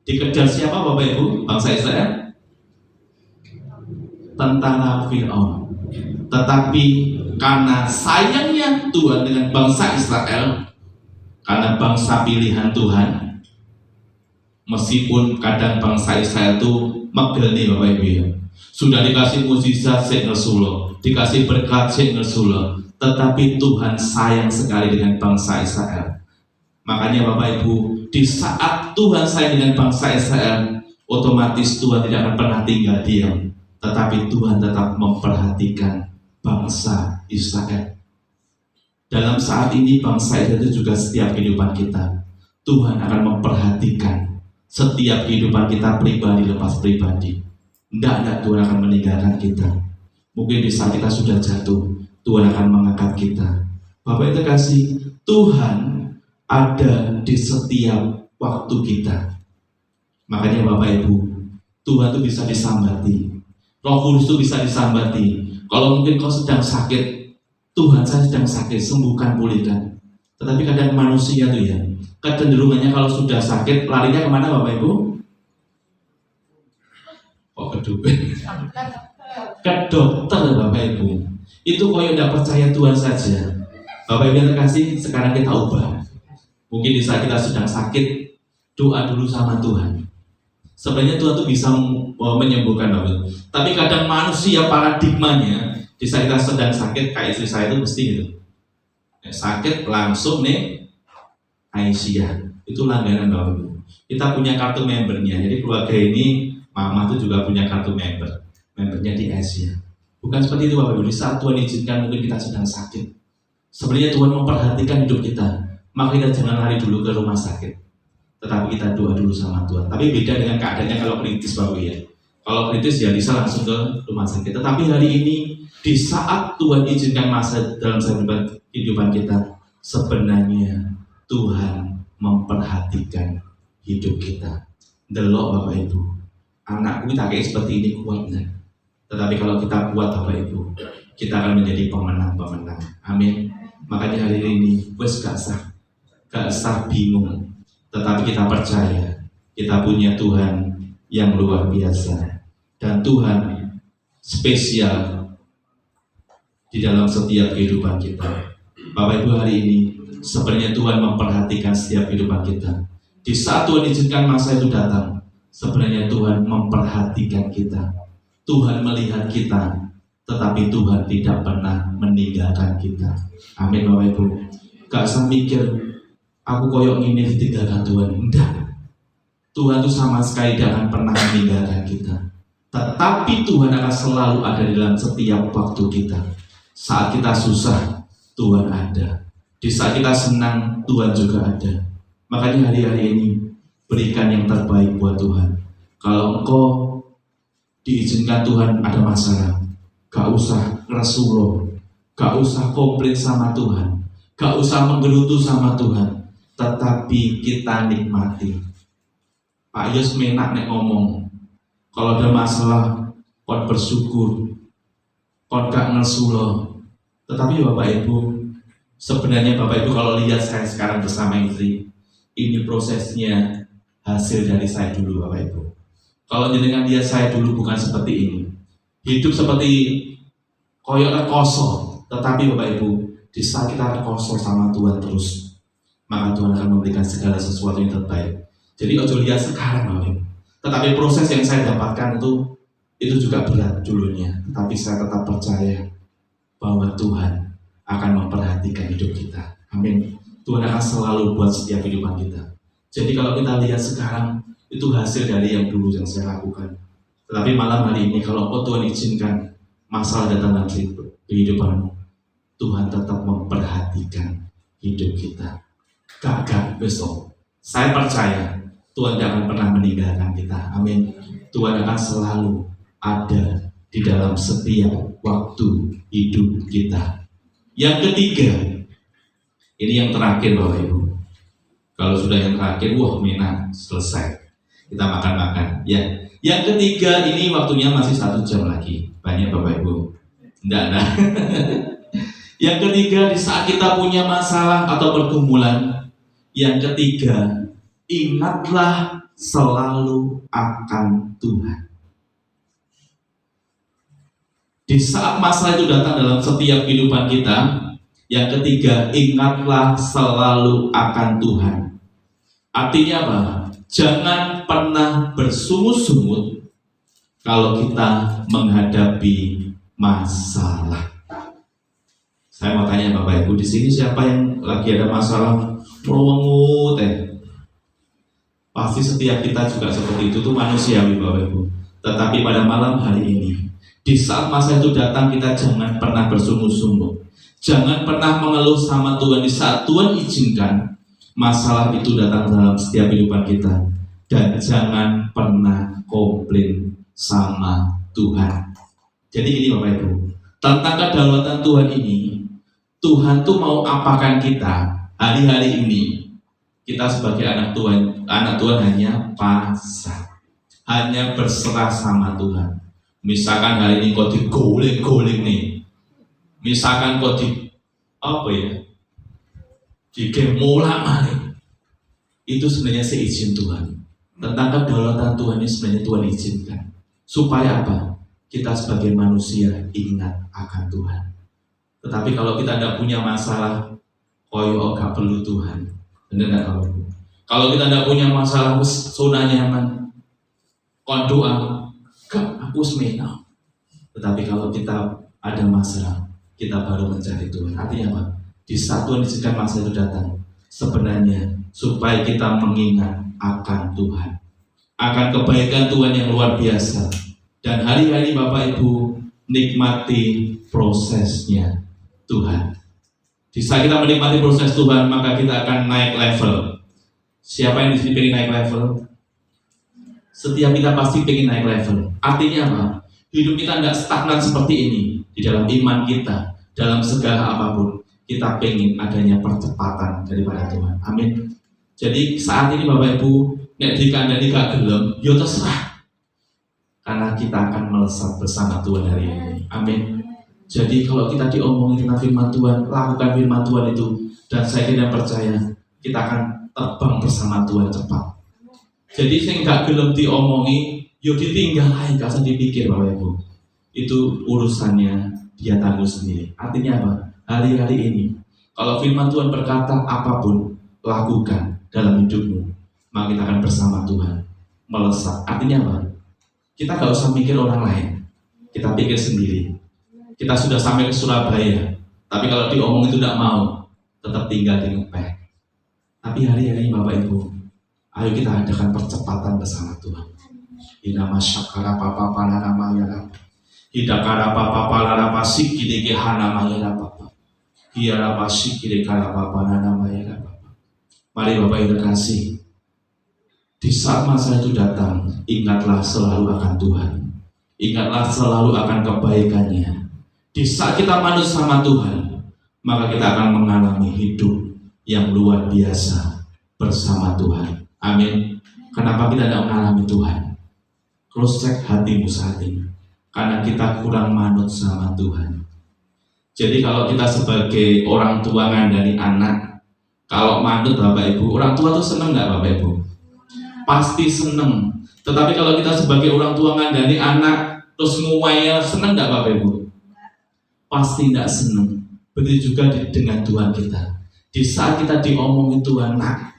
dikejar siapa Bapak Ibu? Bangsa Israel? Tentara Fir'aun. Tetapi karena sayangnya Tuhan dengan bangsa Israel, karena bangsa pilihan Tuhan, meskipun kadang bangsa Israel itu megel nih Bapak Ibu ya, sudah dikasih mukjizat sing ngesulo, dikasih berkat sing ngesulo, tetapi Tuhan sayang sekali dengan bangsa Israel. Makanya Bapak Ibu, di saat Tuhan sayang dengan bangsa Israel, otomatis Tuhan tidak akan pernah tinggal diam, tetapi Tuhan tetap memperhatikan bangsa Israel. Dalam saat ini bangsa Israel itu juga setiap kehidupan kita, Tuhan akan memperhatikan setiap kehidupan kita pribadi lepas pribadi. Tidak Tuhan akan meninggalkan kita. Mungkin di saat kita sudah jatuh, Tuhan akan mengangkat kita. Bapak yang terkasih, Tuhan ada di setiap waktu kita. Makanya Bapak Ibu, Tuhan itu bisa disambati, Roh Kudus itu bisa disambati. Kalau mungkin kau sedang sakit, Tuhan saya sedang sakit, sembuhkan, pulihkan. Tetapi kadang manusia tuh ya, kecenderungannya kalau sudah sakit, larinya kemana Bapak Ibu? Kok ke dukun? Ke dokter Bapak Ibu. Itu kalau tidak percaya Tuhan saja. Bapak Ibu yang terkasih, sekarang kita ubah. Mungkin di saat kita sedang sakit, doa dulu sama Tuhan. Sebenarnya Tuhan itu bisa menyembuhkan Bapak Ibu. Tapi kadang manusia paradigmanya di saat kita sedang sakit, kayak istri saya itu mesti gitu. Sakit langsung nih Aisyah. Itu langganan Bapak Ibu. Kita punya kartu membernya. Jadi keluarga ini, mama itu juga punya kartu member. Membernya di Asia. Bukan seperti itu Bapak Ibu. Di saat Tuhan izinkan mungkin kita sedang sakit. Sebenarnya Tuhan memperhatikan hidup kita. Maka kita jangan lari dulu ke rumah sakit. Tetapi kita doa dulu sama Tuhan. Tapi beda dengan keadaannya kalau kritis Bapak Ibu ya. Kalau kritis ya bisa langsung ke rumah sakit. Tetapi hari ini di saat Tuhan izinkan masa dalam kehidupan kita, sebenarnya Tuhan memperhatikan hidup kita. Delok Bapak Ibu. Anakku kita kayak seperti ini kuat kan? Tetapi kalau kita kuat Bapak Ibu, kita akan menjadi pemenang-pemenang. Amin. Makanya hari ini wes gak sah bingung. Tetapi kita percaya kita punya Tuhan yang luar biasa dan Tuhan spesial di dalam setiap kehidupan kita. Bapak Ibu hari ini sebenarnya Tuhan memperhatikan setiap kehidupan kita. Di saat Tuhan izinkan masa itu datang, sebenarnya Tuhan memperhatikan kita. Tuhan melihat kita, tetapi Tuhan tidak pernah meninggalkan kita. Amin Bapak Ibu. Gak usah mikir, aku koyok ini ditinggalkan Tuhan. Enggak. Tuhan itu sama sekali tidak akan pernah meninggalkan kita. Tetapi Tuhan akan selalu ada di dalam setiap waktu kita. Saat kita susah, Tuhan ada. Di saat kita senang, Tuhan juga ada. Makanya hari-hari ini berikan yang terbaik buat Tuhan. Kalau engkau diizinkan Tuhan ada masalah, gak usah ngeresuloh, gak usah komplain sama Tuhan, gak usah menggerutu sama Tuhan, tetapi kita nikmati. Pak Yus menak nek ngomong, kalau ada masalah, kon bersyukur, kon gak ngeresuloh. Tetapi Bapak Ibu, sebenarnya Bapak Ibu kalau lihat saya sekarang bersama istri, ini prosesnya hasil dari saya dulu Bapak Ibu. Kalau jenengan lihat saya dulu bukan seperti ini. Hidup seperti koyok rekoso. Tetapi Bapak Ibu, di saat kita rekoso sama Tuhan terus, maka Tuhan akan memberikan segala sesuatu yang terbaik. Jadi ojo lihat sekarang Bapak Ibu. Tetapi proses yang saya dapatkan itu juga berat dulunya. Tetapi saya tetap percaya bahwa Tuhan akan memperhatikan hidup kita. Amin. Tuhan akan selalu buat setiap kehidupan kita. Jadi kalau kita lihat sekarang, itu hasil dari yang dulu yang saya lakukan. Tetapi malam hari ini kalau Tuhan izinkan masalah datang dalam kehidupanmu, Tuhan tetap memperhatikan hidup kita. Gak besok. Saya percaya Tuhan tidak akan pernah meninggalkan kita. Amin. Tuhan akan selalu ada di dalam setiap waktu hidup kita. Yang ketiga, ini yang terakhir Bapak Ibu. Kalau sudah yang terakhir, wah mina selesai. Kita makan-makan. Ya. Yang ketiga ini waktunya masih 1 jam lagi. Banyak Bapak Ibu. Enggak. Yang ketiga di saat kita punya masalah atau pergumulan, yang ketiga, ingatlah selalu akan Tuhan. Di saat masalah itu datang dalam setiap kehidupan kita, yang ketiga, ingatlah selalu akan Tuhan. Artinya apa? Jangan pernah bersungut-sungut kalau kita menghadapi masalah. Saya mau tanya Bapak Ibu, di sini siapa yang lagi ada masalah merengut Pasti setiap kita juga seperti itu, tuh manusiawi Bapak Ibu. Tetapi pada malam hari ini, di saat masa itu datang, kita jangan pernah bersungut-sungut. Jangan pernah mengeluh sama Tuhan. Di saat Tuhan izinkan masalah itu datang dalam setiap kehidupan kita, dan jangan pernah komplain sama Tuhan. Jadi ini Bapak Ibu, tentang kedaulatan Tuhan ini, Tuhan tuh mau apakan kita hari-hari ini. Kita sebagai anak Tuhan hanya pasrah, hanya berserah sama Tuhan. Misalkan hari ini kau digoling-goling nih, misalkan kau dikemulak nih, itu sebenarnya seizin Tuhan. Tentang kedaulatan Tuhan ini sebenarnya Tuhan izinkan Supaya apa? Kita sebagai manusia ingat akan Tuhan. Tetapi kalau kita tidak punya masalah, koyo gak perlu Tuhan. Benar gak? Kalau kita tidak punya masalah, zona nyaman, kon doa, gak aku semena. Tetapi kalau kita ada masalah, kita baru mencari Tuhan. Artinya apa? Di saat Tuhan izinkan masa itu datang, sebenarnya supaya kita mengingat akan Tuhan, akan kebaikan Tuhan yang luar biasa. Dan hari-hari Bapak Ibu nikmati prosesnya Tuhan. Di saat kita menikmati proses Tuhan, maka kita akan naik level. Siapa yang di sini pengen naik level? Setiap kita pasti pengen naik level. Artinya apa? Hidup kita tidak stagnan seperti ini. Di dalam iman kita, dalam segala apapun, kita pengen adanya percepatan daripada Tuhan. Amin. Jadi saat ini Bapak Ibu, nek dikandani gak gelem, yo terserah. Karena kita akan melesat bersama Tuhan hari ini. Amin. Jadi kalau kita diomongin tentang firman Tuhan, lakukan firman Tuhan itu, dan saya tidak percaya kita akan terbang bersama Tuhan cepat. Jadi saya nggak gelem diomongi, yo ditinggal aja, gak usah dipikir Bapak Ibu. Itu urusannya dia tanggung sendiri. Artinya apa? Hari-hari ini, kalau firman Tuhan berkata apapun, lakukan dalam hidupmu, maka kita akan bersama Tuhan melesat. Artinya apa? Kita gak usah mikir orang lain, kita pikir sendiri. Kita sudah sampai ke Surabaya, tapi kalau diomong itu tidak mau, tetap tinggal di Ngepek. Tapi hari-hari Bapak Ibu, ayo kita adakan percepatan bersama Tuhan. Inama syakara papa palana mayara, hidakara papa palana pasik kiri kehana mayara papa, hiara pasik kiri kara papa nana mayara papa. Mari Bapak Ibu kasih. Di saat masa itu datang, ingatlah selalu akan Tuhan. Ingatlah selalu akan kebaikannya. Di saat kita manut sama Tuhan, maka kita akan mengalami hidup yang luar biasa bersama Tuhan. Amin. Kenapa kita tidak mengalami Tuhan? Cross check hatimu saat ini. Karena kita kurang manut sama Tuhan. Jadi kalau kita sebagai orang tua ngandani anak, kalau manut Bapak Ibu, orang tua tuh seneng nggak Bapak Ibu? Pasti seneng. Tetapi kalau kita sebagai orang tua ngandani anak terus nguwaya, seneng nggak Bapak Ibu? Pasti tidak seneng. Begitu juga dengan Tuhan kita. Di saat kita diomongin Tuhan, nah,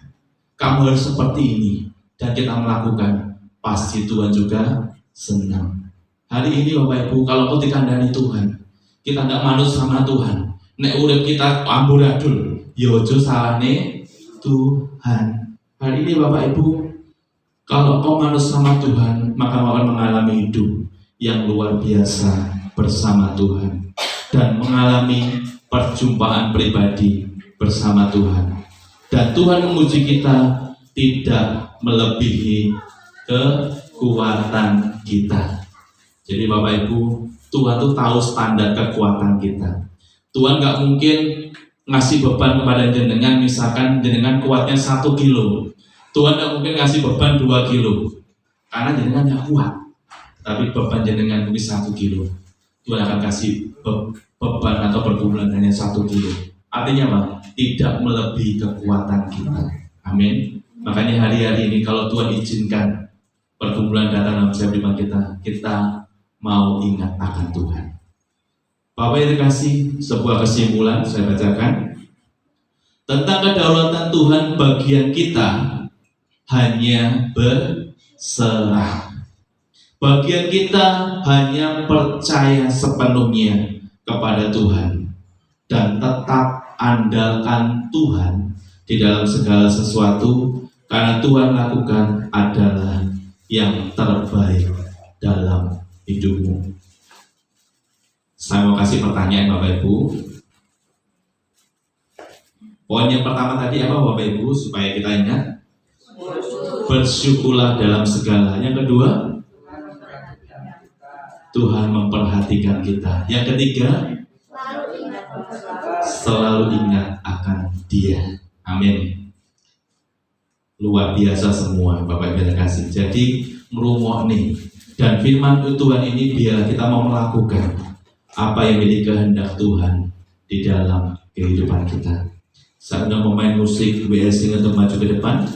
kamu harus seperti ini, dan kita melakukan, pasti Tuhan juga senang. Hari ini Bapak Ibu, kalau mau dikandani Tuhan, kita tidak manut sama Tuhan, nek urip kita amburadul, yojo salahne Tuhan. Hari ini Bapak Ibu, kalau kau manut sama Tuhan, maka kau akan mengalami hidup yang luar biasa bersama Tuhan dan mengalami perjumpaan pribadi bersama Tuhan. Dan Tuhan menguji kita tidak melebihi kekuatan kita. Jadi Bapak Ibu, Tuhan tuh tahu standar kekuatan kita. Tuhan gak mungkin ngasih beban kepada jenengan, misalkan jenengan kuatnya 1 kilo. Tuhan gak mungkin ngasih beban 2 kilo, karena jenengan gak kuat. Tapi beban jenengan mungkin 1 kilo. Tuhan akan kasih beban atau pergumulan hanya 1 kilo. Artinya apa? Tidak melebihi kekuatan kita. Amin. Makanya hari-hari ini kalau Tuhan izinkan pergumulan datang dalam setiap kita, kita mau ingat akan Tuhan. Bapak yang dikasih, sebuah kesimpulan saya bacakan tentang kedaulatan Tuhan. Bagian kita hanya berserah. Bagian kita hanya percaya sepenuhnya kepada Tuhan dan tetap andalkan Tuhan di dalam segala sesuatu, karena Tuhan lakukan adalah yang terbaik dalam hidupmu. Saya mau kasih pertanyaan Bapak Ibu. Poin yang pertama tadi apa Bapak Ibu, supaya kita ingat? Bersyukurlah dalam segala. Yang kedua, Tuhan memperhatikan kita. Yang ketiga, selalu ingat akan Dia. Amin. Luar biasa semua Bapak Ibu kasih. Jadi merumok nih. Dan firman Tuhan ini biar kita mau melakukan apa yang menjadi kehendak Tuhan di dalam kehidupan kita. Saya sudah memain musik BSing untuk maju ke depan.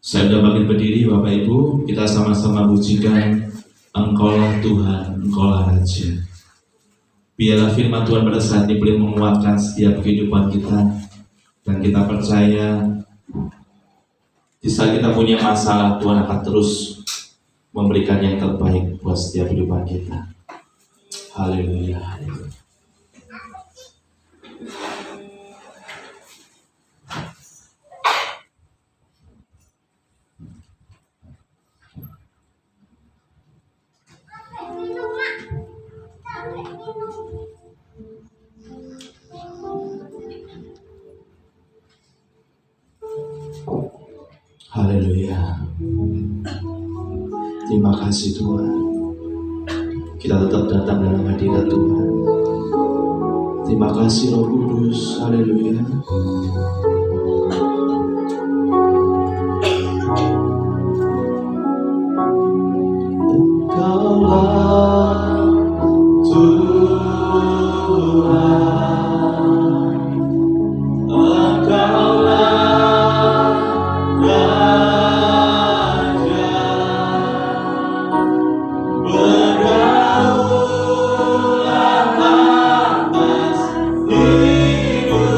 Saya sudah makin berdiri Bapak Ibu. Kita sama-sama pujikan Engkaulah Tuhan, Engkaulah Raja. Biarlah firman Tuhan pada saat ini boleh menguatkan setiap kehidupan kita. Dan kita percaya di saat kita punya masalah, Tuhan akan terus memberikan yang terbaik buat setiap kehidupan kita. Haleluya. Haleluya. Terima kasih Tuhan. Kita tetap datang dalam hadirat Tuhan. Terima kasih Roh Kudus. Haleluya. Engkaulah Tuhan, Engkaulah Raja, berdaulat atas hidupku.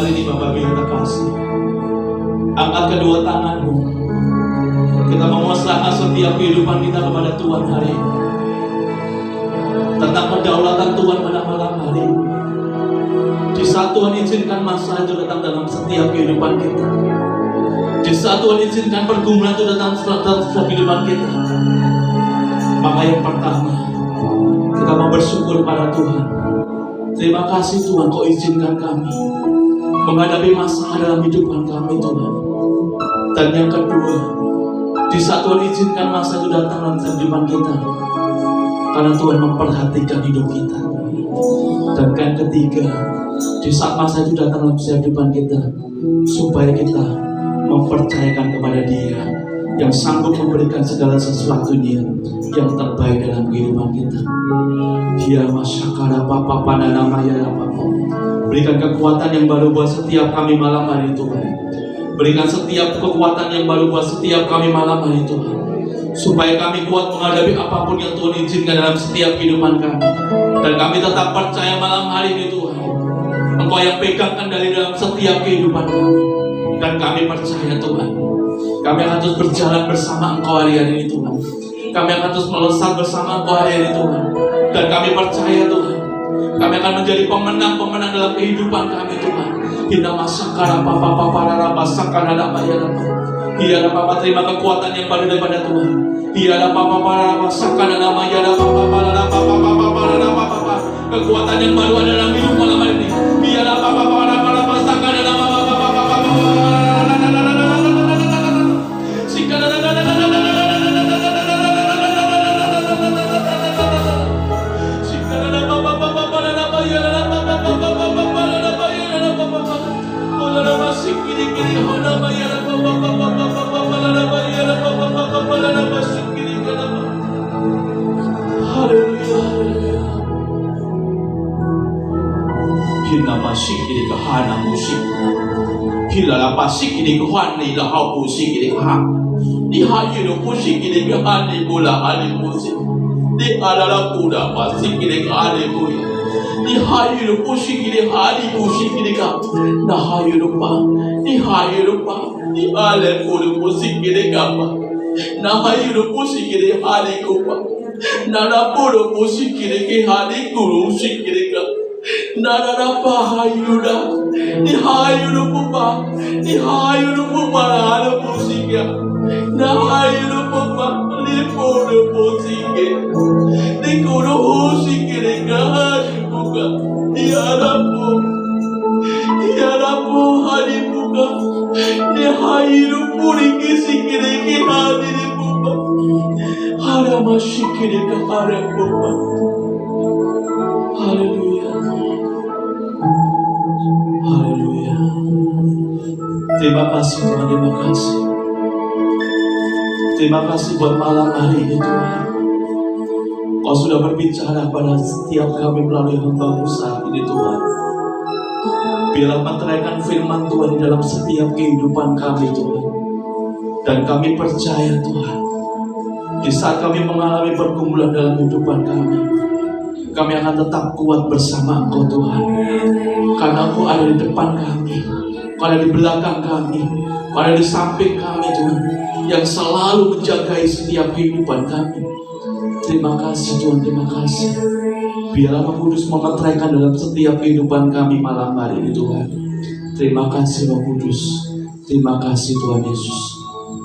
hari ini Bapak kita kasih. Angkat kedua tanganmu. Kita memusnahkan setiap kehidupan kita kepada Tuhan hari ini. Tentang kedaulatan Tuhan pada malam hari ini. Di saat Tuhan izinkan masalah itu datang dalam setiap kehidupan kita. Di saat Tuhan izinkan pergumulan itu datang dalam setiap kehidupan kita. Maka yang pertama, kita mau bersyukur pada Tuhan. Terima kasih Tuhan, Kau izinkan kami menghadapi masalah dalam kehidupan kami Tuhan. Dan yang kedua, di saat Tuhan izinkan masa itu datang dalam kehidupan kita, karena Tuhan memperhatikan hidup kita. Dan yang ketiga, di saat masa itu datang dalam kehidupan kita, supaya kita mempercayakan kepada Dia yang sanggup memberikan segala sesuatunya yang terbaik dalam kehidupan kita. Ya masyakara papa pada nama ya Papa. Berikan kekuatan yang baru buat setiap kami malam hari Tuhan. Berikan setiap kekuatan yang baru buat setiap kami malam hari Tuhan, supaya kami kuat menghadapi apapun yang Tuhan izinkan dalam setiap kehidupan kami. Dan kami tetap percaya malam hari ini Tuhan, Engkau yang pegang kendali dalam setiap kehidupan kami. Dan kami percaya Tuhan, kami akan terus berjalan bersama Engkau hari ini Tuhan. Kami akan terus melesat bersama Engkau hari ini Tuhan. Dan kami percaya Tuhan, kami akan menjadi pemenang-pemenang dalam kehidupan kami Tuhan. Hina masakara papa para masakara nama ya nama. Iya Papa, terima kekuatan yang baru daripada Tuhan. Iya Papa para masakara nama ya nama papa. Kekuatan yang baru ada dalam hidup malam hari ini. Iya Papa para masakara nama papa. Hina masih kini kehana musik, hila la pasik kini kehani la hau musik kini kah, di hayu musik kini kehani mula hari musik, di adalah kuda pasik kini kehani mula, di hayu musik kini hari musik kini kah, na hayu lupa, di hayu lupa, di aleh kuda musik kini kah, na hayu musik kini hari kupa, na rapur musik kini hari guru musik kini kah. Nada pahayuda, di hayudu pupa, di hayudu pupa ada musiknya, na hayudu pupa, di kudu musiknya, di kudu musiknya dengan buka, di hadapu hari buka, di hayudu puri kisiknya di hari di pupa, ada musiknya ke hari pupa, haleluya. Haleluya. Terima kasih Tuhan, terima kasih. Terima kasih buat malam hari ini Tuhan. Kau sudah berbicara pada setiap kami melalui hamba-Mu saat ini Tuhan. Biarlah meteraikan firman Tuhan di dalam setiap kehidupan kami Tuhan. Dan kami percaya Tuhan, di saat kami mengalami pergumulan dalam kehidupan kami akan tetap kuat bersama Engkau Tuhan. Karena Engkau ada di depan kami, Engkau ada di belakang kami, Engkau ada di samping kami Tuhan, yang selalu menjagai setiap kehidupan kami. Terima kasih Tuhan, terima kasih. Biarlah Roh Kudus memeteraikan dalam setiap kehidupan kami malam hari ini Tuhan. Terima kasih Roh Kudus, terima kasih Tuhan Yesus.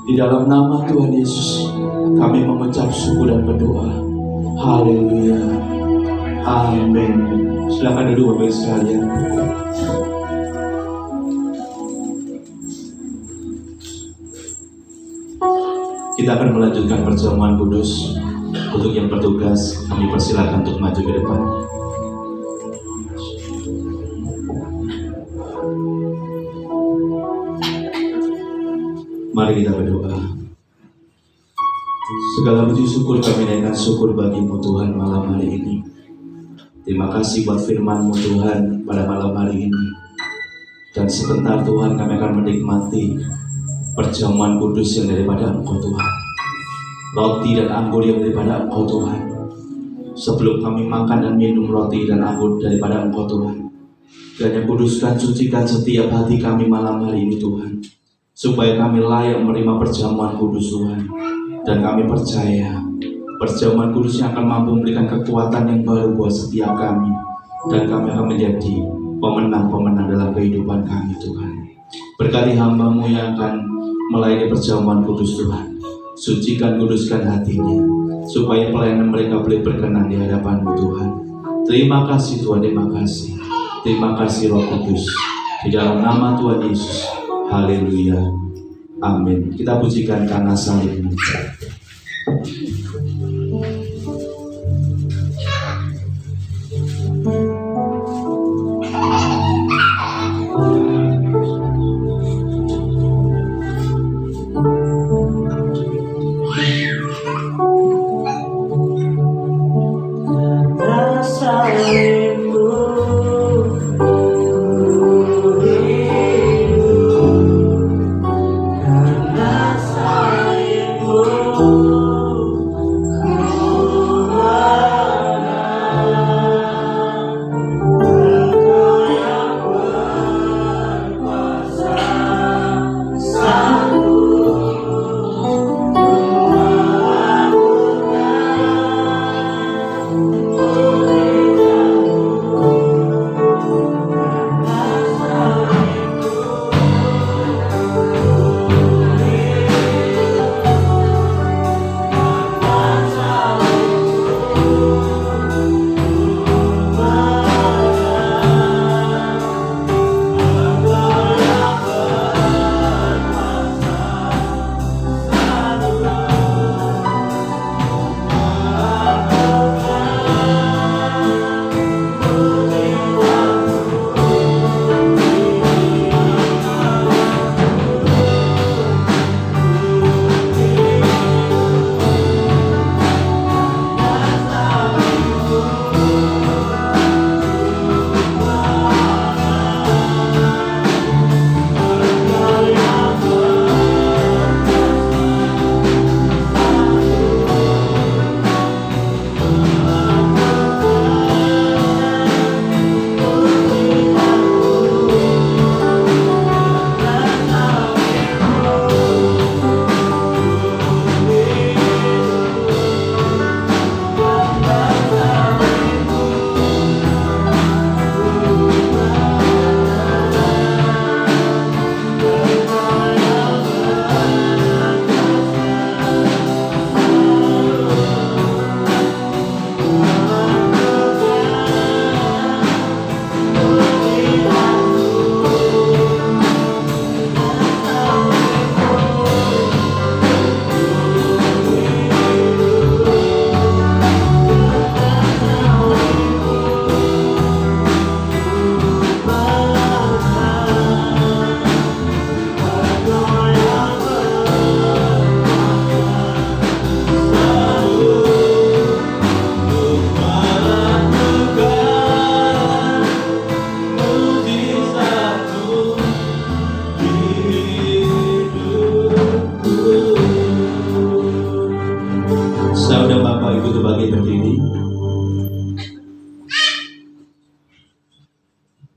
Di dalam nama Tuhan Yesus kami mengucap syukur dan berdoa. Haleluya. Amin. Silakan duduk Bapak sekalian. Kita akan melanjutkan perjamuan kudus. Untuk yang bertugas, kami persilakan untuk maju ke depan. Mari kita berdoa. Segala puji syukur kami naikkan syukur bagi-Mu Tuhan malam hari ini. Terima kasih buat firman-Mu Tuhan pada malam hari ini. Dan sebentar Tuhan kami akan menikmati perjamuan kudus yang daripada Engkau Tuhan. Roti dan anggur yang daripada Engkau Tuhan. Sebelum kami makan dan minum roti dan anggur daripada Engkau Tuhan, Dan yang kuduskan, sucikan setiap hati kami malam hari ini Tuhan, supaya kami layak menerima perjamuan kudus Tuhan. Dan kami percaya perjamuan kudus yang akan mampu memberikan kekuatan yang baru buat setiap kami, dan kami akan menjadi pemenang-pemenang dalam kehidupan kami Tuhan. Berkati hamba-Mu yang akan melayani perjamuan kudus Tuhan. Sucikan, kuduskan hatinya, supaya pelayanan mereka boleh berkenan di hadapan-Mu Tuhan. Terima kasih Tuhan, terima kasih. Terima kasih Roh Kudus. Di dalam nama Tuhan Yesus. Haleluya. Amin. Kita pujikan karena salib-Mu. Saudara Bapak Ibu terbagi berdiri.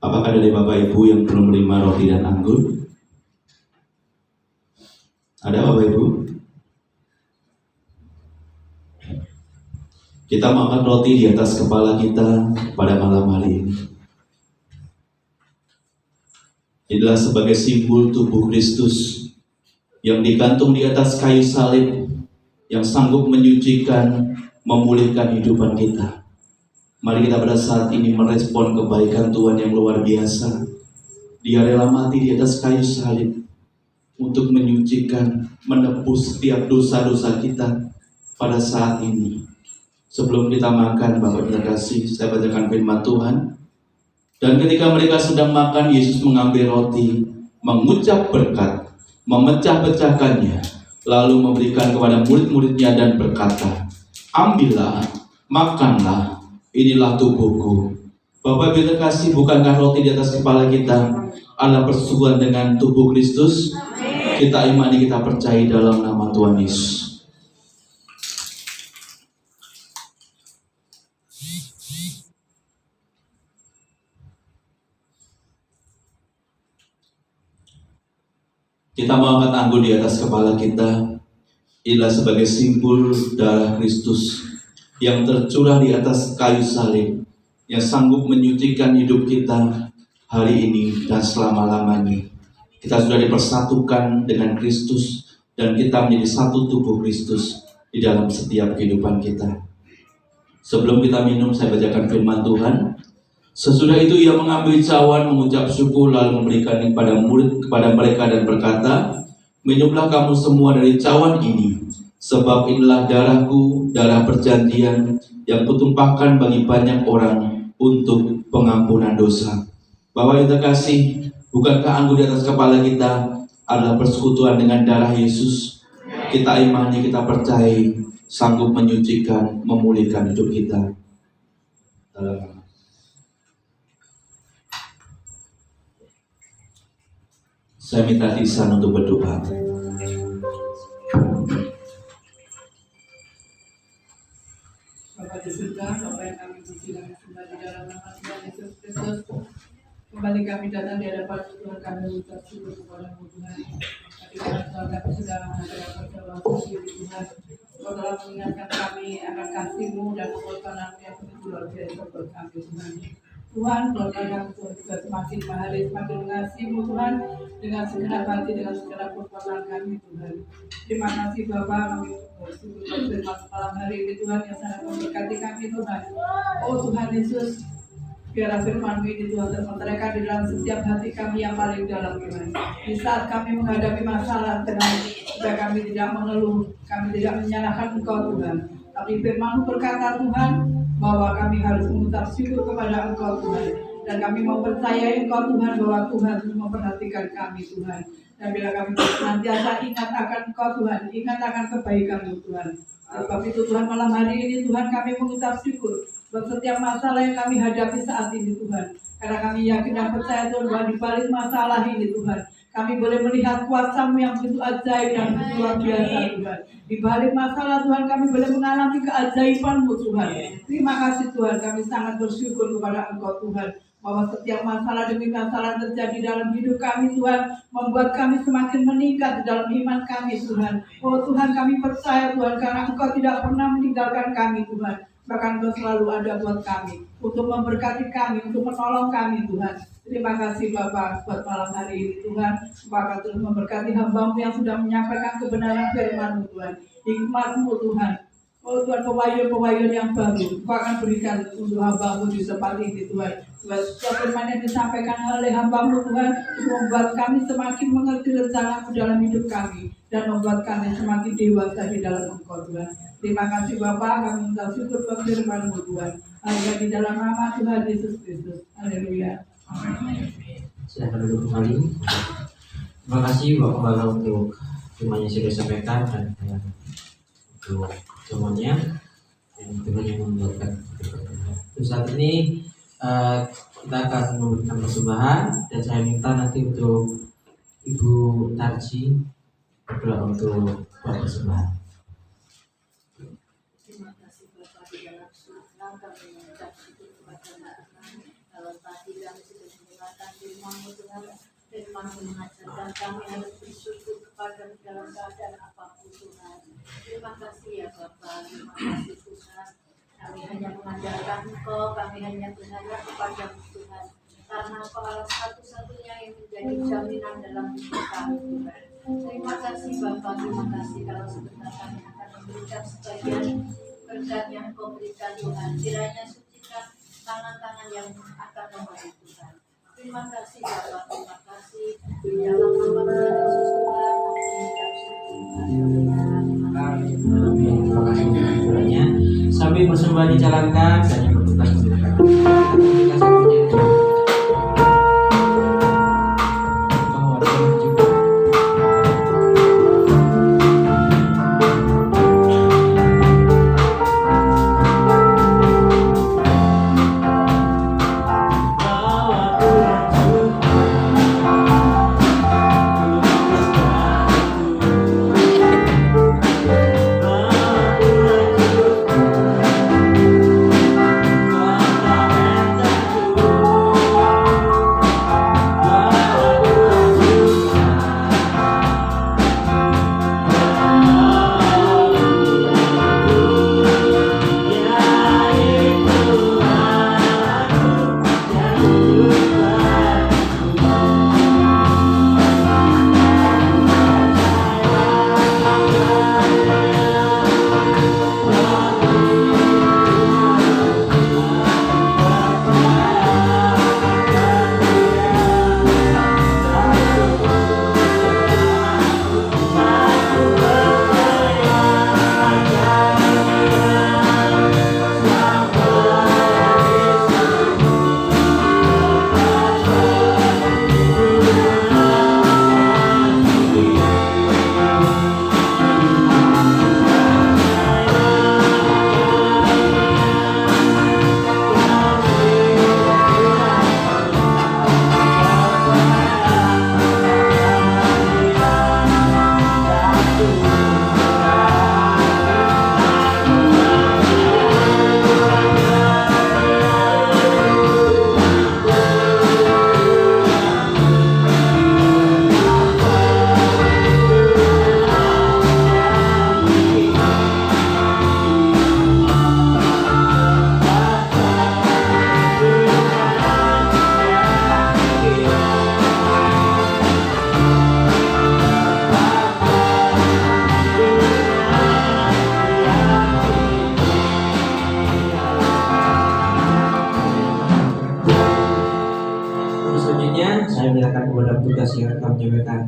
Apakah dari Bapak Ibu yang belum menerima roti dan anggur? Ada Bapak Ibu? Kita makan roti di atas kepala kita pada malam hari ini. Inilah sebagai simbol tubuh Kristus yang digantung di atas kayu salib, yang sanggup menyucikan, memulihkan kehidupan kita. Mari kita pada saat ini merespon kebaikan Tuhan yang luar biasa. Dia rela mati di atas kayu salib untuk menyucikan, menebus setiap dosa-dosa kita pada saat ini. Sebelum kita makan, Bapak terkasih, saya bacakan firman Tuhan. Dan ketika mereka sedang makan, Yesus mengambil roti, mengucap berkat, memecah-pecahkannya, lalu memberikan kepada murid-muridnya dan berkata, "Ambillah, makanlah, inilah tubuhku." Bapak Ibu terkasih, bukankah roti di atas kepala kita adalah persetubuhan dengan tubuh Kristus? Kita imani, kita percaya dalam nama Tuhan Yesus. Kita mau angkat anggur di atas kepala kita. Inilah sebagai simbol darah Kristus yang tercurah di atas kayu salib, yang sanggup menyucikan hidup kita hari ini dan selama-lamanya. Kita sudah dipersatukan dengan Kristus dan kita menjadi satu tubuh Kristus di dalam setiap kehidupan kita. Sebelum kita minum, saya bacakan firman Tuhan. Sesudah itu ia mengambil cawan, mengucap syukur, lalu memberikan kepada murid kepada mereka dan berkata, minumlah kamu semua dari cawan ini, sebab inilah darahku, darah perjanjian yang kutumpahkan bagi banyak orang untuk pengampunan dosa. Bapak yang terkasih, bukankah anggur di atas kepala kita adalah persekutuan dengan darah Yesus? Kita imani, kita percaya, sanggup menyucikan, memulihkan hidup kita. Saya minta Ihsan untuk berdoa. Bapa di surga, Bapa yang kami puji dan sembah di dalam nama Tuhan Yesus Kristus. Kembali kami datang di hadapan Tuhan, kami mengucap syukur kepada Tuhan. Bagaimana Tuhan kami sudah menghadap perjamuan suci di Tuhan. Kau telah mengingatkan kami akan kasih-Mu dan pengorbanan-Mu yang begitu luar biasa buat kami Tuhan. Tuhan, keluarga kami Tuhan juga semakin hari semakin mengasihi-Mu Tuhan dengan segenap hati, dengan segenap kekuatan kami Tuhan. Terima kasih Bapa, kami bersyukur pada malam hari ini Tuhan yang sangat memberkati kami Tuhan. Oh Tuhan Yesus, biarlah firman-Mu ini Tuhan termeteraikan di dalam setiap hati kami yang paling dalam Tuhan. Di saat kami menghadapi masalah Tuhan, supaya kami tidak mengeluh, kami tidak menyalahkan Engkau Tuhan. Tapi firman-Mu berkata Tuhan, bahwa kami harus mengucap syukur kepada Engkau Tuhan, dan kami mau percaya Engkau Tuhan bahwa Tuhan memperhatikan kami Tuhan. Dan bila kami senantiasa ingat akan Engkau Tuhan, ingat akan kebaikan-Mu Tuhan. Sebab itu Tuhan, malam hari ini Tuhan kami mengucap syukur buat setiap masalah yang kami hadapi saat ini Tuhan. Karena kami yakin dan percaya Tuhan bahwa di balik masalah ini Tuhan, kami boleh melihat kuasa-Mu yang begitu ajaib dan begitu luar biasa Tuhan. Di balik masalah Tuhan, kami boleh mengalami keajaiban-Mu Tuhan. Terima kasih Tuhan, kami sangat bersyukur kepada Engkau Tuhan, bahwa setiap masalah demi masalah terjadi dalam hidup kami Tuhan, membuat kami semakin meningkat di dalam iman kami Tuhan. Oh Tuhan, kami percaya Tuhan, karena Engkau tidak pernah meninggalkan kami Tuhan. Bahkan Engkau selalu ada buat kami, untuk memberkati kami, untuk menolong kami Tuhan. Terima kasih Bapak buat malam hari ini Tuhan. Bapak terus memberkati hamba-Mu yang sudah menyampaikan kebenaran firman-Mu Tuhan. Hikmat-Mu Tuhan. Oh Tuhan, pewahyuan yang baru Engkau akan berikan untuk hamba-Mu di tempat ini Tuhan. Setiap firman yang disampaikan oleh hamba-Mu Tuhan, itu membuat kami semakin mengerti rencana-Mu dalam hidup kami, dan membuat kami semakin dewasa di dalam Engkau Tuhan. Terima kasih Bapak, kami minta syukur buat firman-Mu Tuhan. Hanya di dalam nama Tuhan Yesus Kristus. Haleluya. Silahkan duduk kembali. Terima kasih Bapak Gembala untuk firman yang sudah disampaikan dan untuk semuanya yang Tuhan yang membuatkan. Terus saat ini kita akan memberikan persembahan, dan saya minta nanti untuk Ibu Tarji berdoa untuk persembahan. Terima kasih Bapak, di dalam surga kami mengucap syukur kepada Tuhan. Kalau tadi kami sudah mendengarkan firman-Mu Tuhan, firman-Mu mengajarkan kami harus bersyukur kepada dalam keadaan apapun Tuhan. Terima kasih ya Bapak, terima kasih Tuhan. Kami hanya mengandalkan Engkau, kami hanya berharap kepada Tuhan. Karena Engkau adalah satu-satunya yang menjadi jaminan dalam hidup kami Tuhan. Terima kasih Bapak, terima kasih kalau sebentar kami akan memberikan sebagian berkat yang Kau berikan Tuhan. Kiranya sucikan tangan-tangan yang akan memberi Tuhan. Terima kasih Bapak, terima kasih. Di dalam nama Tuhan Yesus Tuhan, Amin. Terima kasih untuk doanya. Sambil persembahan dijalankan dan yang bertugas silakan. Bye. kepada tugas yang akan menyampaikan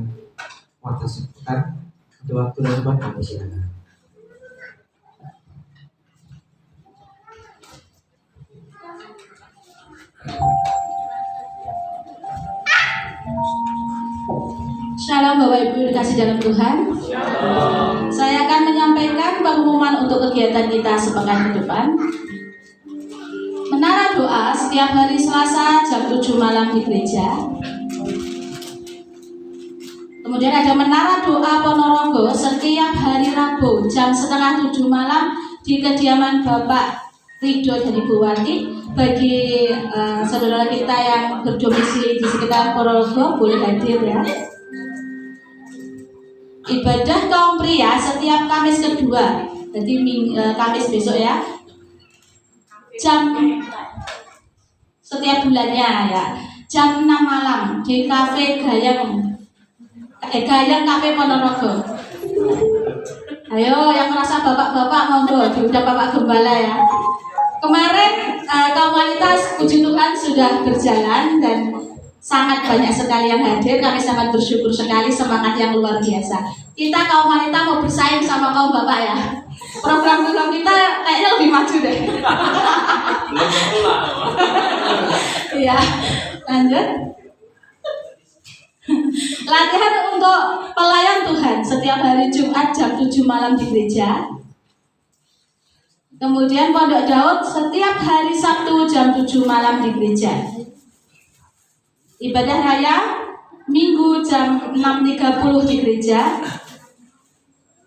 waktu sepekan. Untuk waktu dan tempat kami silakan. Shalom Bapak Ibu dikasih dalam Tuhan. Saya akan menyampaikan pengumuman untuk kegiatan kita sepekan ke depan. Menara doa setiap hari Selasa jam 7 malam di gereja. Kemudian ada menara doa Ponorogo setiap hari Rabu jam 6:30 malam di kediaman Bapak Ridho dan Ibu Wati. Bagi saudara kita yang berdomisili di sekitar Ponorogo boleh hadir ya. Ibadah kaum pria setiap Kamis kedua, jadi Kamis besok ya, setiap bulannya ya, jam 6 malam di Kafe Gayang Kafe Ponorogo. Ayo yang merasa bapak-bapak monggo, diundang Bapak Gembala ya. Kemarin kaum wanita puji Tuhan sudah berjalan dan sangat banyak sekali yang hadir. Kami sangat bersyukur sekali, semangat yang luar biasa. Kita kaum wanita mau bersaing sama kaum bapak ya. Program-program kita kayaknya lebih maju deh. Belum tentu lah. Iya, lanjut. Latihan untuk pelayan Tuhan setiap hari Jumat jam 7 malam di gereja. Kemudian Pondok Daud setiap hari Sabtu jam 7 malam di gereja. Ibadah raya Minggu jam 6.30 di gereja.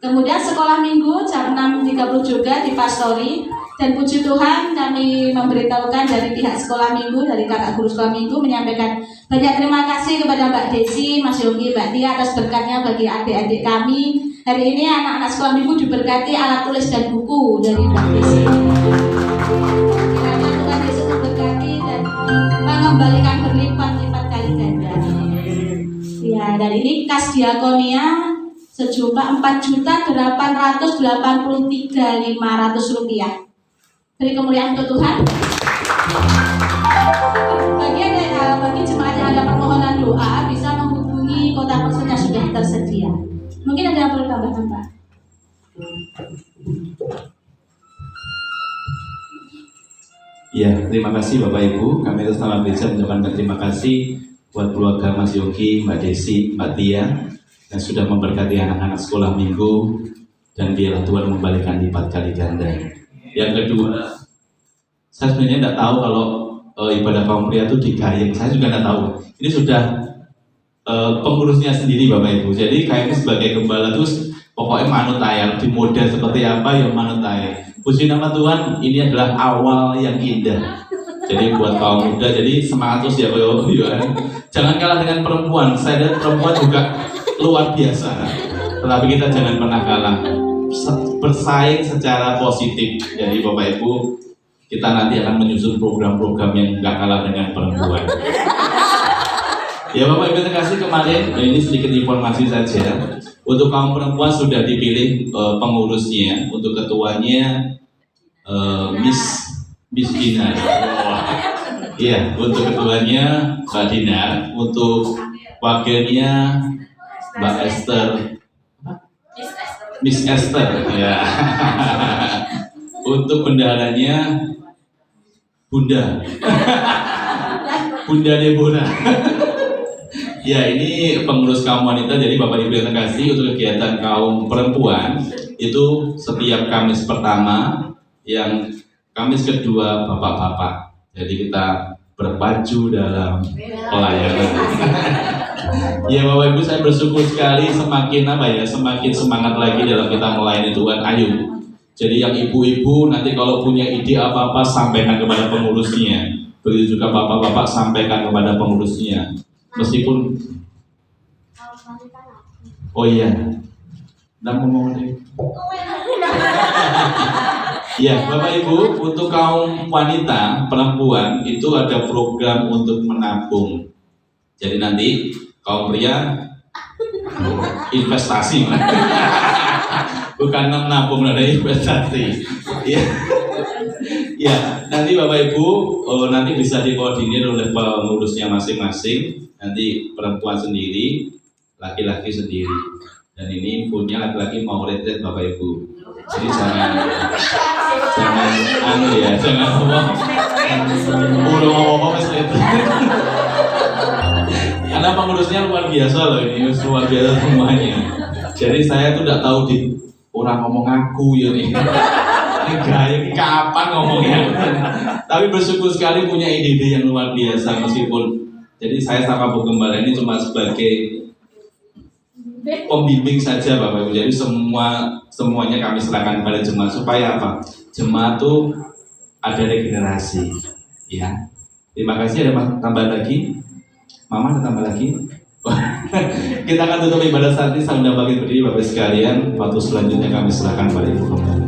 Kemudian sekolah Minggu jam 6.30 juga di Pastori. Dan puji Tuhan kami memberitahukan dari pihak sekolah Minggu, dari kakak guru sekolah Minggu menyampaikan banyak terima kasih kepada Mbak Desi, Mas Yogi, Mbak Tia atas berkatnya bagi adik-adik kami. Hari ini anak-anak sekolah Minggu diberkati alat tulis dan buku dari Mbak Desi. Kiranya Tuhan Yesus memberkati dan mengembalikan berlipat-lipat kali ganda. Ya, dan ini kas diakonia sejumlah Rp4.883.500. Beri kemuliaan untuk Tuhan. Bagi jemaat yang ada permohonan doa bisa menghubungi kontak person yang sudah tersedia. Mungkin ada yang perlu tambahkan, Pak? Ya, terima kasih Bapak Ibu. Kami atas nama gereja mengucapkan terima kasih buat keluarga Mas Yogi, Mbak Desi, Mbak Tia yang sudah memberkati anak-anak sekolah Minggu, dan biarlah Tuhan membalikan lipat kali ganda. Yang kedua, saya sebenarnya tidak tahu kalau ibadah kaum pria itu di Gayeng. Saya juga tidak tahu. Ini sudah pengurusnya sendiri Bapak Ibu. Jadi kayaknya sebagai gembala itu pokoknya manut aja, di model seperti apa ya manut aja. Puji nama Tuhan, ini adalah awal yang indah. Jadi buat kaum muda, jadi semangat terus ya Bapak Ibu. Jangan kalah dengan perempuan. Saya lihat perempuan juga luar biasa. Tetapi kita jangan pernah kalah. Bersaing secara positif. Jadi Bapak Ibu, kita nanti akan menyusun program-program yang nggak kalah dengan perempuan. Ya Bapak Ibu, terima kasih kemarin. Ini sedikit informasi saja. Untuk kaum perempuan sudah dipilih pengurusnya. Untuk ketuanya Miss Dinar. Iya, untuk ketuanya Mbak Dinar. Untuk wakilnya Mbak Esther. Miss Esther, ya. Untuk bendaharanya Bunda Deborah. Ya, ini pengurus kaum wanita. Jadi Bapak Ibu yang terkasih, untuk kegiatan kaum perempuan itu setiap Kamis pertama, yang Kamis kedua bapak-bapak. Jadi kita berbaju dalam pelayanan. Ya Bapak Ibu, saya bersyukur sekali semakin semangat lagi dalam kita melayani Tuhan. Ayo. Jadi yang ibu-ibu nanti kalau punya ide apa-apa sampaikan kepada pengurusnya. Begitu juga bapak-bapak sampaikan kepada pengurusnya. Meskipun oh iya. Nggak ngomong deh. Ya Bapak Ibu, untuk kaum wanita, perempuan itu ada program untuk menabung. Jadi nanti kaum pria investasi, bukan menabung, ada investasi. Ya, ya nanti Bapak Ibu nanti bisa dikoordinir oleh pengurusnya masing-masing. Nanti perempuan sendiri, laki-laki sendiri. Dan ini infonya laki-laki mau retret Bapak Ibu. Jadi jangan jangan ngomong. Udah ngomong mas retret. Karena pengurusnya luar biasa loh ini, luar biasa semuanya. Jadi saya tuh tidak tahu di orang ngomong aku ya nih. Ini gaya ini kapan ngomongnya. Tapi bersyukur sekali punya ide-ide yang luar biasa meskipun. Jadi saya sama Bu Gembala ini cuma sebagai pembimbing saja Bapak Ibu. Jadi semuanya kami serahkan pada jemaat supaya apa? Jemaat tuh ada regenerasi. Ya. Terima kasih. Ada tambahan lagi? Mama ada tambah lagi? Kita akan tutup ibadah saat ini sambil bagi berdiri Bapak sekalian. Waktu selanjutnya kami serahkan pada Ibu Gembala.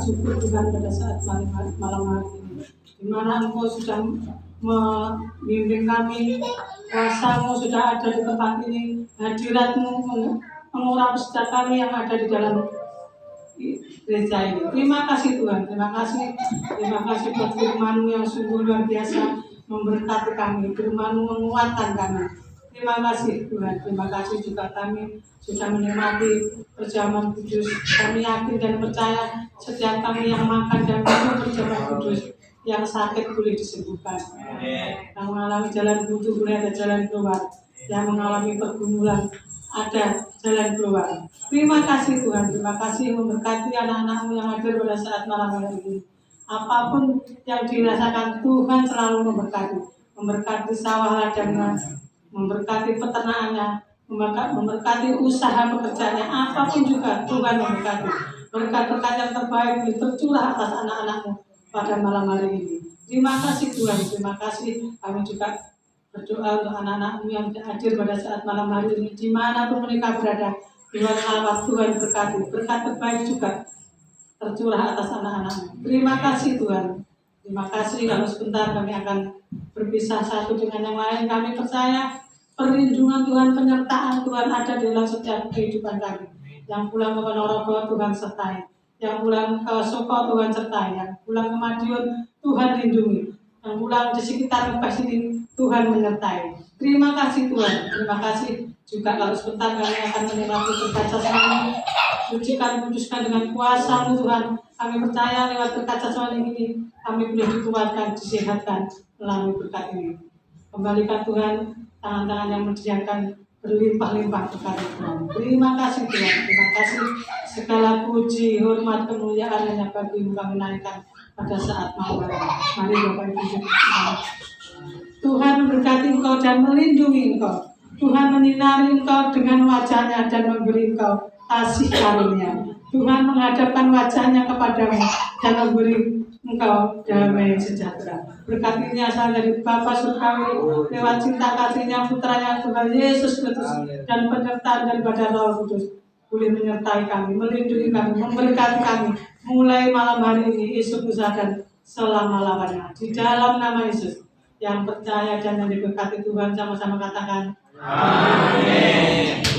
Syukur Tuhan pada saat malam hari ini, di mana Engkau sudah membimbing kami, kuasa-Mu sudah ada di tempat ini, hadirat-Mu mengurapi setiap kami yang ada di dalam gereja ini. Terima kasih Tuhan, terima kasih buat firman-Mu yang sungguh luar biasa memberkati kami, firman-Mu menguatkan kami. Terima kasih Tuhan, terima kasih juga kami sudah menikmati perjamuan kudus. Kami yakin dan percaya setiap kami yang makan dan minum perjamuan kudus, yang sakit boleh disembuhkan, yang mengalami jalan buntu boleh ada jalan keluar, yang mengalami pergumulan ada jalan keluar. Terima kasih Tuhan, terima kasih memberkati anak-anak-Mu yang hadir pada saat malam hari ini. Apapun yang dirasakan, Tuhan selalu memberkati sawah ladangnya, memberkati peternakannya, memberkati usaha pekerjaannya, apapun juga Tuhan memberkati. Berkat-berkat yang terbaik tercurah atas anak-anak-Mu pada malam hari ini. Terima kasih Tuhan, terima kasih. Kami juga berdoa untuk anak-anak-Mu yang hadir pada saat malam hari ini, dimanapun mereka berada. Tuhan Allah, Tuhan berkati, berkat terbaik juga tercurah atas anak-anak-Mu. Terima kasih Tuhan. Terima kasih. Kalau sebentar kami akan berpisah satu dengan yang lain. Kami percaya perlindungan Tuhan, penyertaan Tuhan ada di dalam setiap kehidupan kami. Yang pulang ke Ponorogo Tuhan sertai, yang pulang ke Soko Tuhan sertai, yang pulang ke Madiun Tuhan lindungi, yang pulang di sekitar Lebas ini Tuhan menyertai. Terima kasih Tuhan, terima kasih. Juga kalau sebentar kami akan menikmati berkat jasmani, sucikan, kuduskan dengan kuasa-Mu Tuhan. Kami percaya lewat berkat jasmani ini kami boleh dikuatkan, disehatkan melalui berkat ini. Kembalikan Tuhan tangan-tangan yang menyediakan berlimpah-limpah berkat Tuhan. Terima kasih Tuhan, terima kasih. Segala puji, hormat, kemuliaan hanya bagi-Mu kami naikkan pada saat malam. Mari Bapak Ibu berdoa. Tuhan memberkati Engkau dan melindungi Engkau. Tuhan menyinari Engkau dengan wajah-Nya dan memberi Engkau kasih karunia. Tuhan menghadapkan wajah-Nya kepadamu dan memberi Engkau damai sejahtera. Berkat ini asal dari Bapa Surgawi lewat cinta kasih-Nya Putra-Nya Tuhan Yesus Kristus dan penyertaan daripada Roh Kudus boleh menyertai kami, melindungi kami, memberkati kami mulai malam hari ini, esok lusa dan selama-lamanya. Di dalam nama Yesus yang percaya dan yang diberkati Tuhan sama-sama katakan amin.